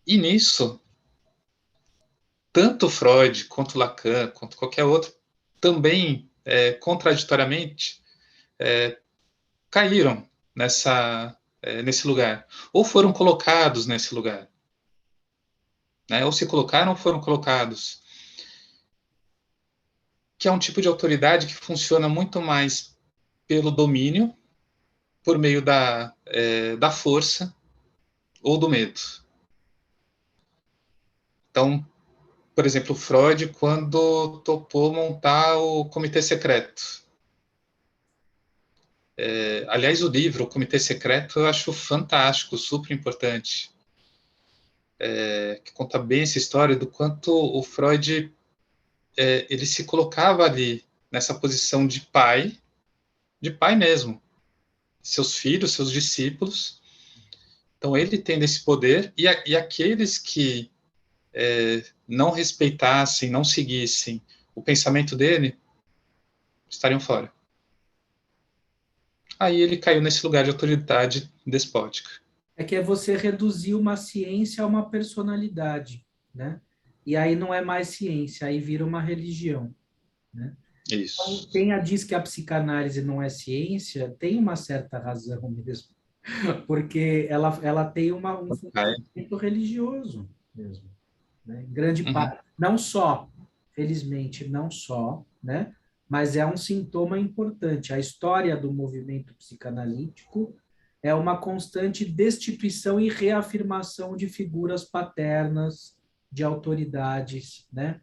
S2: E nisso, tanto Freud, quanto Lacan, quanto qualquer outro, também, contraditoriamente, caíram nesse lugar, ou foram colocados nesse lugar, né? Ou se colocaram ou foram colocados, que é um tipo de autoridade que funciona muito mais pelo domínio, por meio da força ou do medo. Então, por exemplo, Freud, quando topou montar o Comitê Secreto. Aliás, o livro, o Comitê Secreto, eu acho fantástico, super importante. Que conta bem essa história do quanto o Freud ele se colocava ali nessa posição de pai mesmo, seus filhos, seus discípulos. Então ele tem esse poder e aqueles que não respeitassem, não seguissem o pensamento dele, estariam fora. Aí ele caiu nesse lugar de autoridade despótica.
S1: É que é você reduzir uma ciência a uma personalidade, né? E aí não é mais ciência, aí vira uma religião, né? Então,
S2: Isso.
S1: quem diz que a psicanálise não é ciência, tem uma certa razão mesmo, porque ela tem um fundamento religioso mesmo, né? Em grande parte, não só, felizmente, não só, né? Mas é um sintoma importante. A história do movimento psicanalítico é uma constante destituição e reafirmação de figuras paternas, de autoridades, né?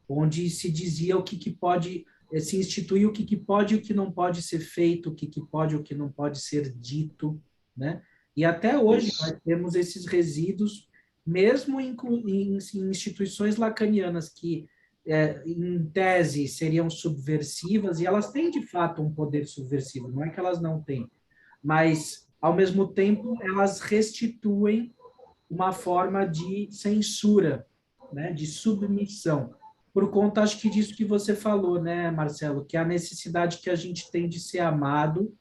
S1: Onde se dizia o que pode, se instituía o que pode e o que não pode ser feito, o que pode e o que não pode ser dito, né? E até hoje
S2: Isso.
S1: nós temos esses resíduos, mesmo em instituições lacanianas que, em tese, seriam subversivas, e elas têm, de fato, um poder subversivo, não é que elas não têm, mas, ao mesmo tempo, elas restituem uma forma de censura, né, de submissão, por conta, acho que disso que você falou, né, Marcelo, que é a necessidade que a gente tem de ser amado,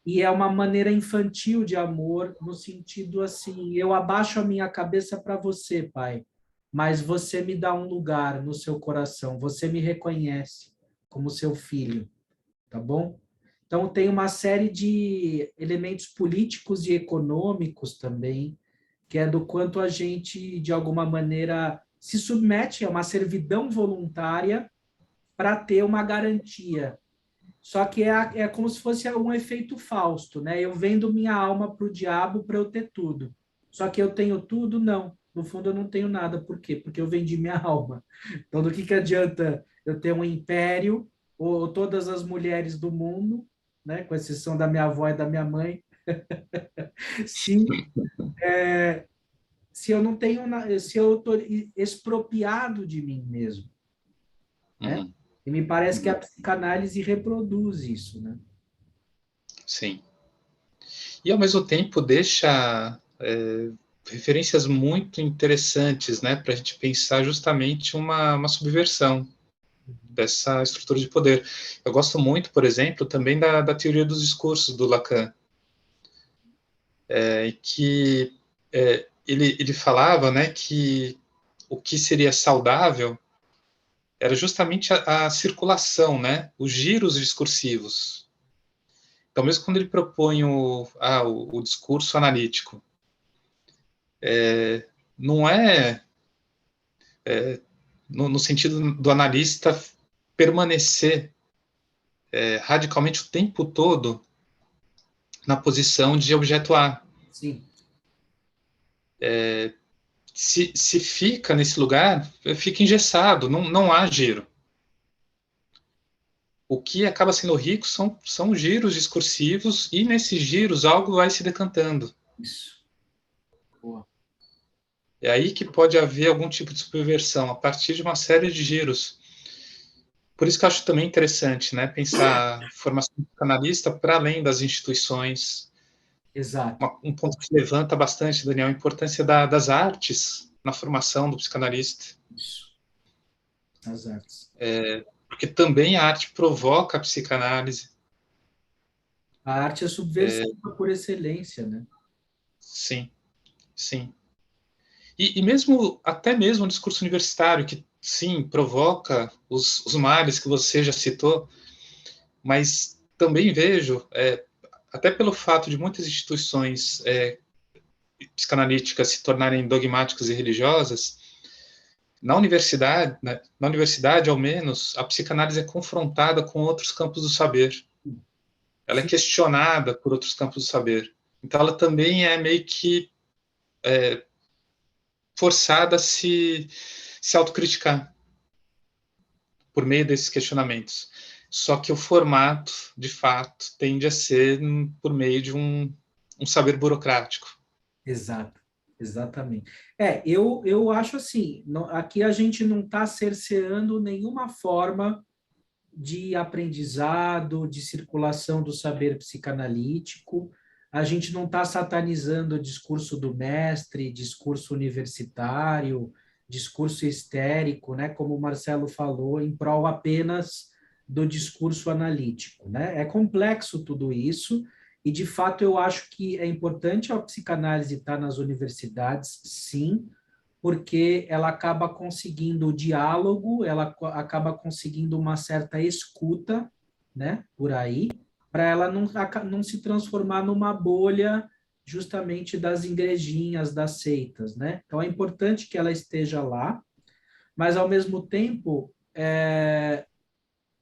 S1: e é uma maneira infantil de amor, no sentido assim, eu abaixo a minha cabeça para você, pai, mas você me dá um lugar no seu coração, você me reconhece como seu filho, tá bom? Então, tem uma série de elementos políticos e econômicos também, que é do quanto a gente, de alguma maneira, se submete a uma servidão voluntária para ter uma garantia. Só que é como se fosse um efeito Fausto, né? Eu vendo minha alma para o diabo para eu ter tudo. Só que eu tenho tudo? Não. No fundo, eu não tenho nada. Por quê? Porque eu vendi minha alma. Então, do que adianta eu ter um império ou todas as mulheres do mundo, né? Com exceção da minha avó e da minha mãe, se, se eu não tenho, se eu estou expropriado de mim mesmo, né? E me parece que a psicanálise reproduz isso, né?
S2: Sim. E, ao mesmo tempo, deixa referências muito interessantes, né, para a gente pensar justamente uma subversão dessa estrutura de poder. Eu gosto muito, por exemplo, também da teoria dos discursos do Lacan, que ele falava, né, que o que seria saudável era justamente a circulação, né, os giros discursivos. Então, mesmo quando ele propõe o discurso analítico, não no sentido do analista permanecer radicalmente o tempo todo na posição de objeto A.
S1: Sim.
S2: se fica nesse lugar, fica engessado, não há giro. O que acaba sendo rico são giros discursivos, e nesses giros algo vai se decantando.
S1: Isso. Boa.
S2: É aí que pode haver algum tipo de subversão, a partir de uma série de giros. Por isso que eu acho também interessante, né, pensar formação psicanalista para além das instituições.
S1: Exato.
S2: Um ponto que levanta bastante, Daniel, a importância das artes na formação do psicanalista.
S1: Isso. As artes.
S2: Porque também a arte provoca a psicanálise.
S1: A arte é subversiva por excelência, né?
S2: Sim, sim. E mesmo, até mesmo o discurso universitário, que sim, provoca os males que você já citou, mas também vejo, até pelo fato de muitas instituições psicanalíticas se tornarem dogmáticas e religiosas, na universidade, né, na universidade, ao menos, a psicanálise é confrontada com outros campos do saber. Ela é
S1: Sim.
S2: questionada por outros campos do saber. Então, ela também é meio que forçada a se autocriticar por meio desses questionamentos. Só que o formato, de fato, tende a ser por meio de um saber burocrático.
S1: Exato. Exatamente. Eu acho assim, aqui a gente não está cerceando nenhuma forma de aprendizado, de circulação do saber psicanalítico. A gente não está satanizando o discurso do mestre, discurso universitário, discurso histérico, né? Como o Marcelo falou, em prol apenas do discurso analítico, né? É complexo tudo isso, e de fato eu acho que é importante a psicanálise estar nas universidades, sim, porque ela acaba conseguindo o diálogo, ela acaba conseguindo uma certa escuta, né, por aí, para ela não se transformar numa bolha justamente das igrejinhas, das seitas, né? Então é importante que ela esteja lá, mas ao mesmo tempo,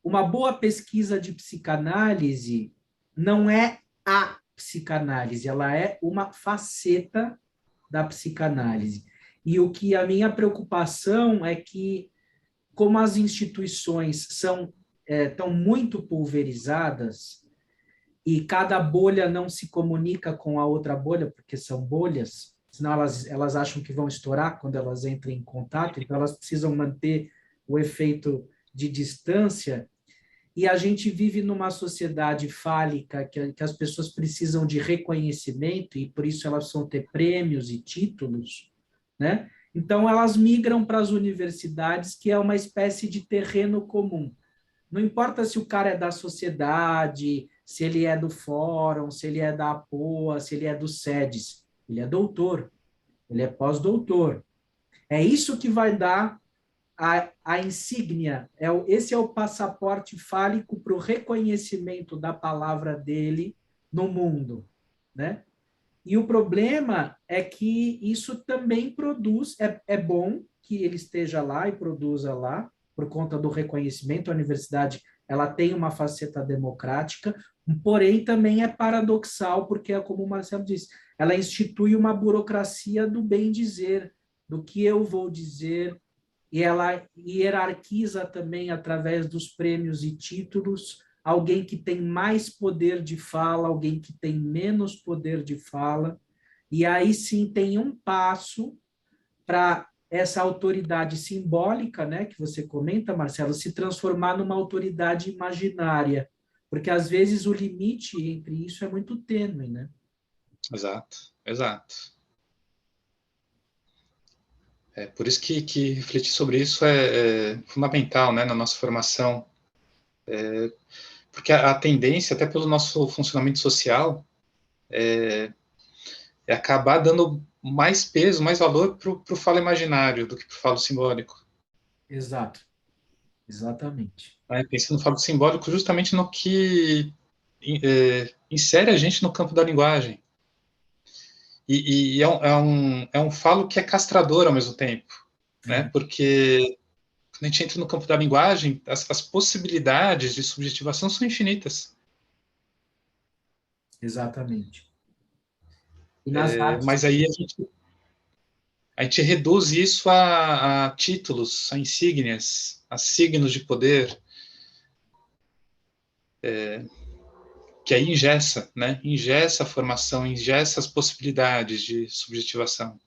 S1: uma boa pesquisa de psicanálise não é a psicanálise, ela é uma faceta da psicanálise. E o que a minha preocupação é que, como as instituições estão muito pulverizadas e cada bolha não se comunica com a outra bolha, porque são bolhas, senão elas acham que vão estourar quando elas entram em contato, então elas precisam manter o efeito de distância, e a gente vive numa sociedade fálica que as pessoas precisam de reconhecimento e por isso elas precisam ter prêmios e títulos, né? Então elas migram para as universidades, que é uma espécie de terreno comum. Não importa se o cara é da sociedade, se ele é do fórum, se ele é da APOA, se ele é do SEDES, ele é doutor, ele é pós-doutor. É isso que vai dar a insígnia, esse é o passaporte fálico para o reconhecimento da palavra dele no mundo, né? E o problema é que isso também produz, é bom que ele esteja lá e produza lá, por conta do reconhecimento, a universidade ela tem uma faceta democrática, porém também é paradoxal, porque é como o Marcelo disse, ela institui uma burocracia do bem dizer, do que eu vou dizer, e ela hierarquiza também através dos prêmios e títulos alguém que tem mais poder de fala, alguém que tem menos poder de fala, e aí sim tem um passo para essa autoridade simbólica, né, que você comenta, Marcelo, se transformar numa autoridade imaginária, porque às vezes o limite entre isso é muito tênue, né?
S2: Exato, exato. Por isso que refletir sobre isso é fundamental, né, na nossa formação, porque a tendência, até pelo nosso funcionamento social, é acabar dando mais peso, mais valor para o falo imaginário do que para o falo simbólico.
S1: Exato, exatamente.
S2: Pensando no falo simbólico justamente no que insere a gente no campo da linguagem. E é um falo que é castrador ao mesmo tempo, né? Porque quando a gente entra no campo da linguagem, as possibilidades de subjetivação são infinitas.
S1: Exatamente. E nas artes
S2: Mas aí a gente a gente reduz isso a títulos, a insígnias, a signos de poder, que aí engessa, né? Engessa a formação, engessa as possibilidades de subjetivação.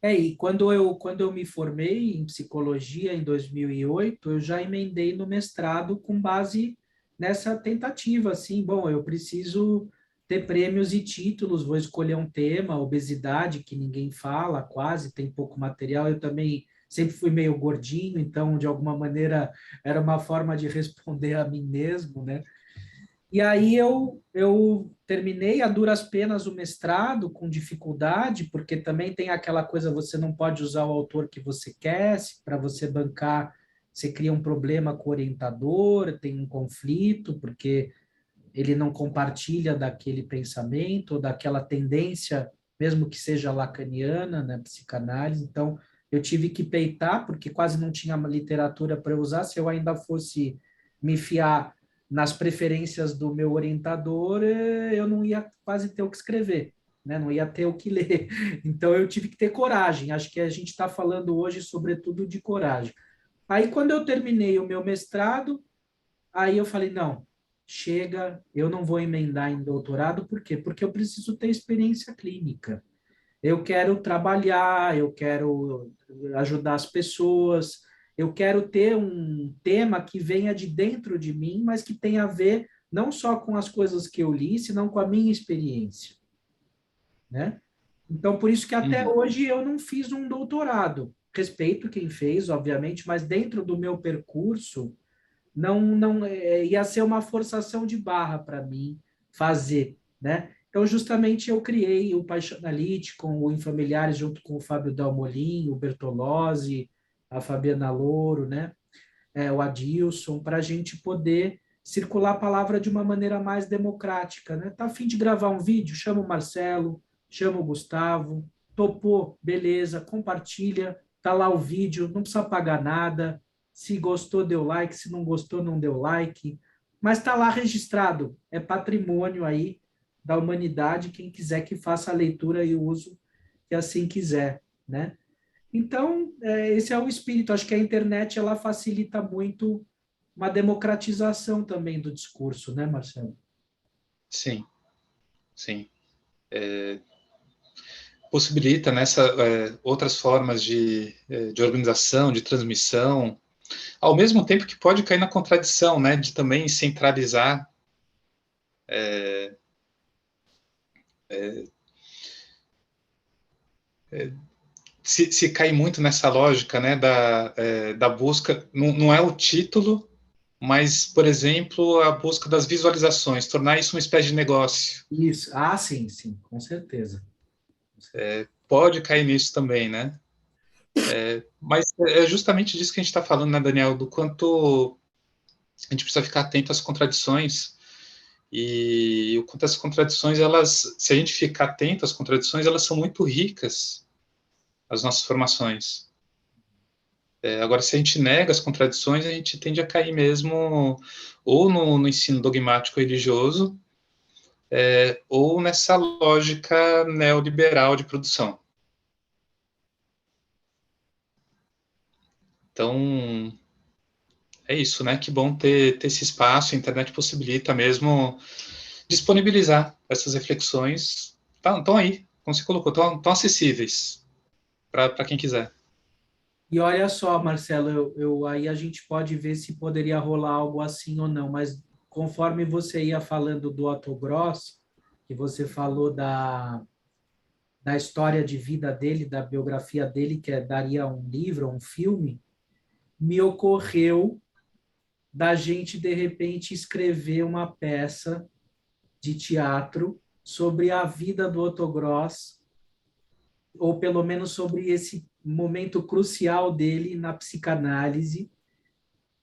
S1: E quando eu me formei em psicologia em 2008, eu já emendei no mestrado com base nessa tentativa, assim, bom, eu preciso ter prêmios e títulos, vou escolher um tema, obesidade, que ninguém fala, quase, tem pouco material, eu também sempre fui meio gordinho, então, de alguma maneira, era uma forma de responder a mim mesmo, né? E aí eu terminei a duras penas o mestrado, com dificuldade, porque também tem aquela coisa, você não pode usar o autor que você quer, para você bancar, você cria um problema com o orientador, tem um conflito, porque ele não compartilha daquele pensamento, ou daquela tendência, mesmo que seja lacaniana, né, psicanálise. Então, eu tive que peitar, porque quase não tinha literatura para usar, se eu ainda fosse me fiar nas preferências do meu orientador, eu não ia quase ter o que escrever, né? Não ia ter o que ler. Então, eu tive que ter coragem. Acho que a gente está falando hoje, sobretudo, de coragem. Aí, quando eu terminei o meu mestrado, aí eu falei, não, chega, eu não vou emendar em doutorado, por quê? Porque eu preciso ter experiência clínica. Eu quero trabalhar, eu quero ajudar as pessoas, eu quero ter um tema que venha de dentro de mim, mas que tenha a ver não só com as coisas que eu li, senão com a minha experiência, né? Então, por isso que até
S2: Uhum.
S1: hoje eu não fiz um doutorado. Respeito quem fez, obviamente, mas dentro do meu percurso, ia ser uma forçação de barra para mim fazer, né? Então, justamente eu criei o Paixonalite com o Infamiliares, junto com o Fábio Dalmolin, o Bertolozzi, a Fabiana Louro, né? O Adilson, para a gente poder circular a palavra de uma maneira mais democrática, né? Tá a fim de gravar um vídeo? Chama o Marcelo, chama o Gustavo, topou, beleza, compartilha, tá lá o vídeo, não precisa pagar nada, se gostou, deu like, se não gostou, não deu like, mas tá lá registrado, é patrimônio aí da humanidade, quem quiser que faça a leitura e o uso que assim quiser, né? Então, esse é o espírito. Acho que a internet ela facilita muito uma democratização também do discurso, né, Marcelo?
S2: Sim, sim. Possibilita nessa outras formas de organização, de transmissão, ao mesmo tempo que pode cair na contradição, né, de também centralizar se cai muito nessa lógica, né, da busca, não é o título, mas, por exemplo, a busca das visualizações, tornar isso uma espécie de negócio.
S1: Isso. Ah, sim, sim, com certeza. Com certeza.
S2: Pode cair nisso também, né? Mas é justamente disso que a gente está falando, né, Daniel, do quanto a gente precisa ficar atento às contradições e o quanto as contradições, elas, se a gente ficar atento às contradições, elas são muito ricas, as nossas formações. Agora, se a gente nega as contradições, a gente tende a cair mesmo ou no ensino dogmático religioso, ou nessa lógica neoliberal de produção. Então, é isso, né? Que bom ter esse espaço, a internet possibilita mesmo disponibilizar essas reflexões. Estão aí, como você colocou, estão acessíveis para quem quiser.
S1: E olha só, Marcelo, aí a gente pode ver se poderia rolar algo assim ou não, mas conforme você ia falando do Otto Gross, que você falou da história de vida dele, da biografia dele, que daria um livro, um filme, me ocorreu da gente, de repente, escrever uma peça de teatro sobre a vida do Otto Gross, ou pelo menos sobre esse momento crucial dele na psicanálise,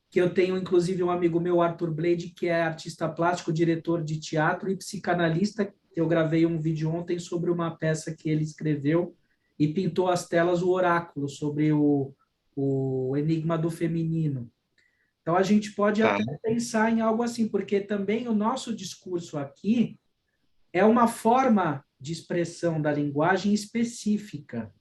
S1: que eu tenho, inclusive, um amigo meu, Arthur Blade, que é artista plástico, diretor de teatro e psicanalista. Eu gravei um vídeo ontem sobre uma peça que ele escreveu e pintou as telas o oráculo sobre o enigma do feminino. Então, a gente pode
S2: Tá.
S1: até pensar em algo assim, porque também o nosso discurso aqui é uma forma de expressão da linguagem específica,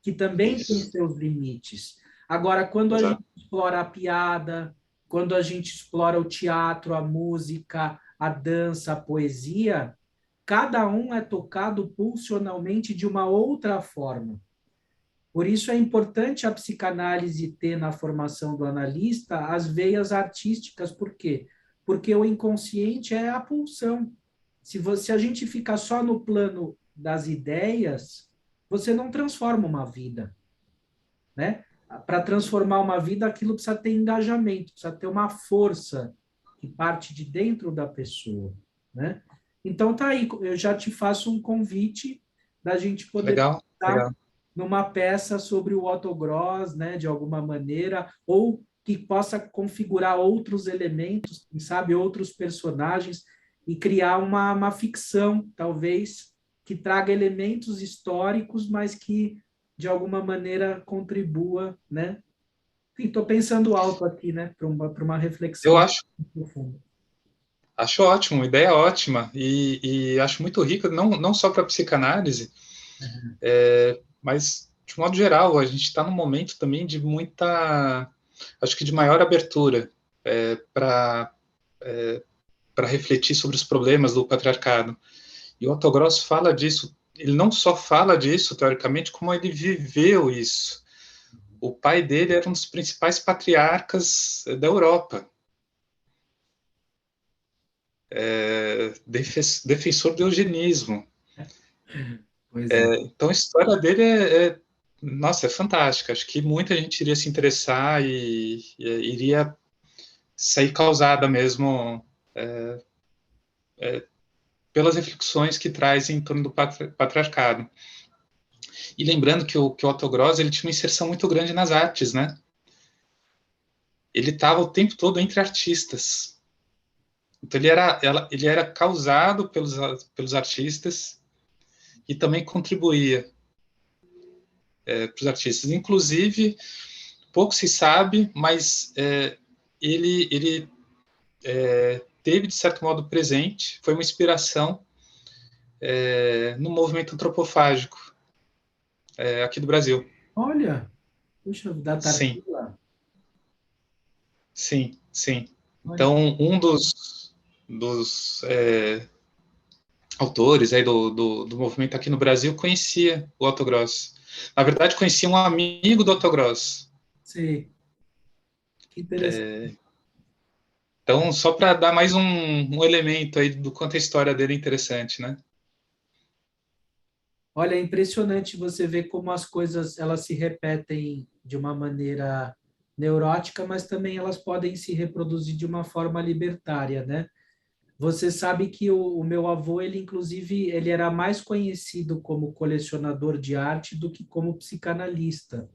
S1: que também tem
S2: Isso,
S1: seus limites. Agora, quando a gente
S2: exato.
S1: explora a piada, quando a gente explora o teatro, a música, a dança, a poesia, cada um é tocado pulsionalmente de uma outra forma. Por isso é importante a psicanálise ter na formação do analista as veias artísticas, por quê? Porque o inconsciente é a pulsão. Se a gente ficar só no plano das ideias, você não transforma uma vida, né? Para transformar uma vida, aquilo precisa ter engajamento, precisa ter uma força que parte de dentro da pessoa, né? Então tá aí, eu já te faço um convite da gente poder
S2: Legal,
S1: pensar
S2: legal.
S1: numa peça sobre o Otto Gross, né, de alguma maneira, ou que possa configurar outros elementos, quem sabe outros personagens, e criar uma ficção, talvez, que traga elementos históricos, mas que, de alguma maneira, contribua, né? Estou pensando alto aqui, né, para uma
S2: Eu
S1: reflexão
S2: acho,
S1: profunda.
S2: acho ótimo, ideia ótima, e acho muito rica, não só para psicanálise, mas de modo geral, a gente está num momento também de muita, acho que de maior abertura para refletir sobre os problemas do patriarcado. E o Otto Gross fala disso, ele não só fala disso, teoricamente, como ele viveu isso. O pai dele era um dos principais patriarcas da Europa, defensor do eugenismo.
S1: Pois é.
S2: Então a história dele nossa, é fantástica. Acho que muita gente iria se interessar e iria sair causada mesmo pelas reflexões que traz em torno do patriarcado. E lembrando que o Otto Gross ele tinha uma inserção muito grande nas artes, né? Ele estava o tempo todo entre artistas. Então ele era causado pelos artistas e também contribuía para os artistas. Inclusive, pouco se sabe, mas ele teve, de certo modo, presente, foi uma inspiração no movimento antropofágico aqui do Brasil.
S1: Olha, puxa, da
S2: Sim,
S1: Tarsila.
S2: sim, sim.
S1: Olha,
S2: Então, um dos autores aí do movimento aqui no Brasil conhecia o Otto Gross. Na verdade, conhecia um amigo do Otto Gross.
S1: sei, que interessante.
S2: Então, só para dar mais um elemento aí do quanto a história dele é interessante, né?
S1: Olha, é impressionante você ver como as coisas elas se repetem de uma maneira neurótica, mas também elas podem se reproduzir de uma forma libertária, né? Você sabe que o meu avô, ele inclusive, ele era mais conhecido como colecionador de arte do que como psicanalista.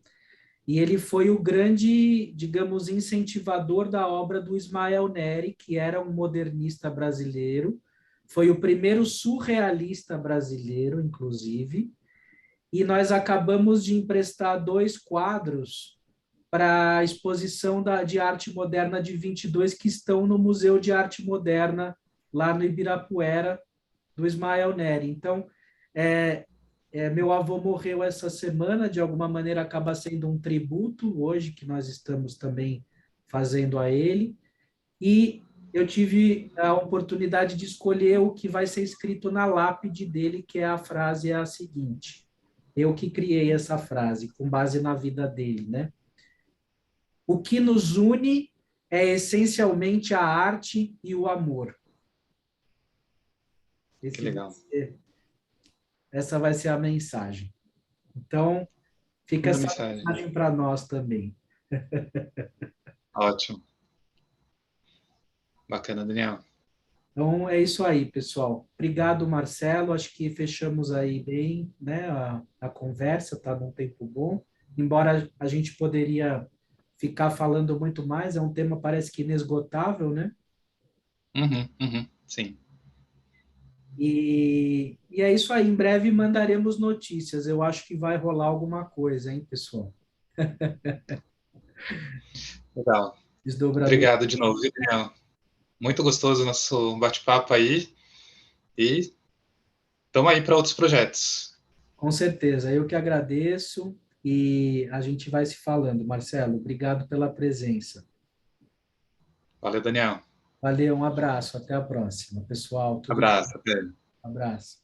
S1: E ele foi o grande, digamos, incentivador da obra do Ismael Neri, que era um modernista brasileiro, foi o primeiro surrealista brasileiro, inclusive, e nós acabamos de emprestar 2 quadros para a exposição de arte moderna de 22 que estão no Museu de Arte Moderna, lá no Ibirapuera, do Ismael Neri. Então, é, meu avô morreu essa semana, de alguma maneira acaba sendo um tributo hoje que nós estamos também fazendo a ele. E eu tive a oportunidade de escolher o que vai ser escrito na lápide dele, que é a frase é a seguinte: eu que criei essa frase com base na vida dele, né? O que nos une é essencialmente a arte e o amor.
S2: Que
S1: Esse vai
S2: legal.
S1: ser, essa vai ser a mensagem. Então, fica
S2: Linda
S1: essa
S2: mensagem.
S1: mensagem para nós também.
S2: Ótimo. Bacana, Daniel.
S1: Então, é isso aí, pessoal. Obrigado, Marcelo. Acho que fechamos aí bem, né, a conversa, está num tempo bom. Embora a gente poderia ficar falando muito mais, é um tema parece que inesgotável, né?
S2: Uhum, uhum, sim.
S1: E é isso aí. Em breve mandaremos notícias. Eu acho que vai rolar alguma coisa, hein, pessoal?
S2: Legal.
S1: Desdobramento.
S2: Obrigado de novo, viu, Daniel. Muito gostoso o nosso bate-papo aí. E estamos aí para outros projetos.
S1: Com certeza, eu que agradeço e a gente vai se falando. Marcelo, obrigado pela presença.
S2: Valeu, Daniel.
S1: Valeu, um abraço, até a próxima. Pessoal, tudo bom?
S2: Abraço, até.
S1: Um abraço.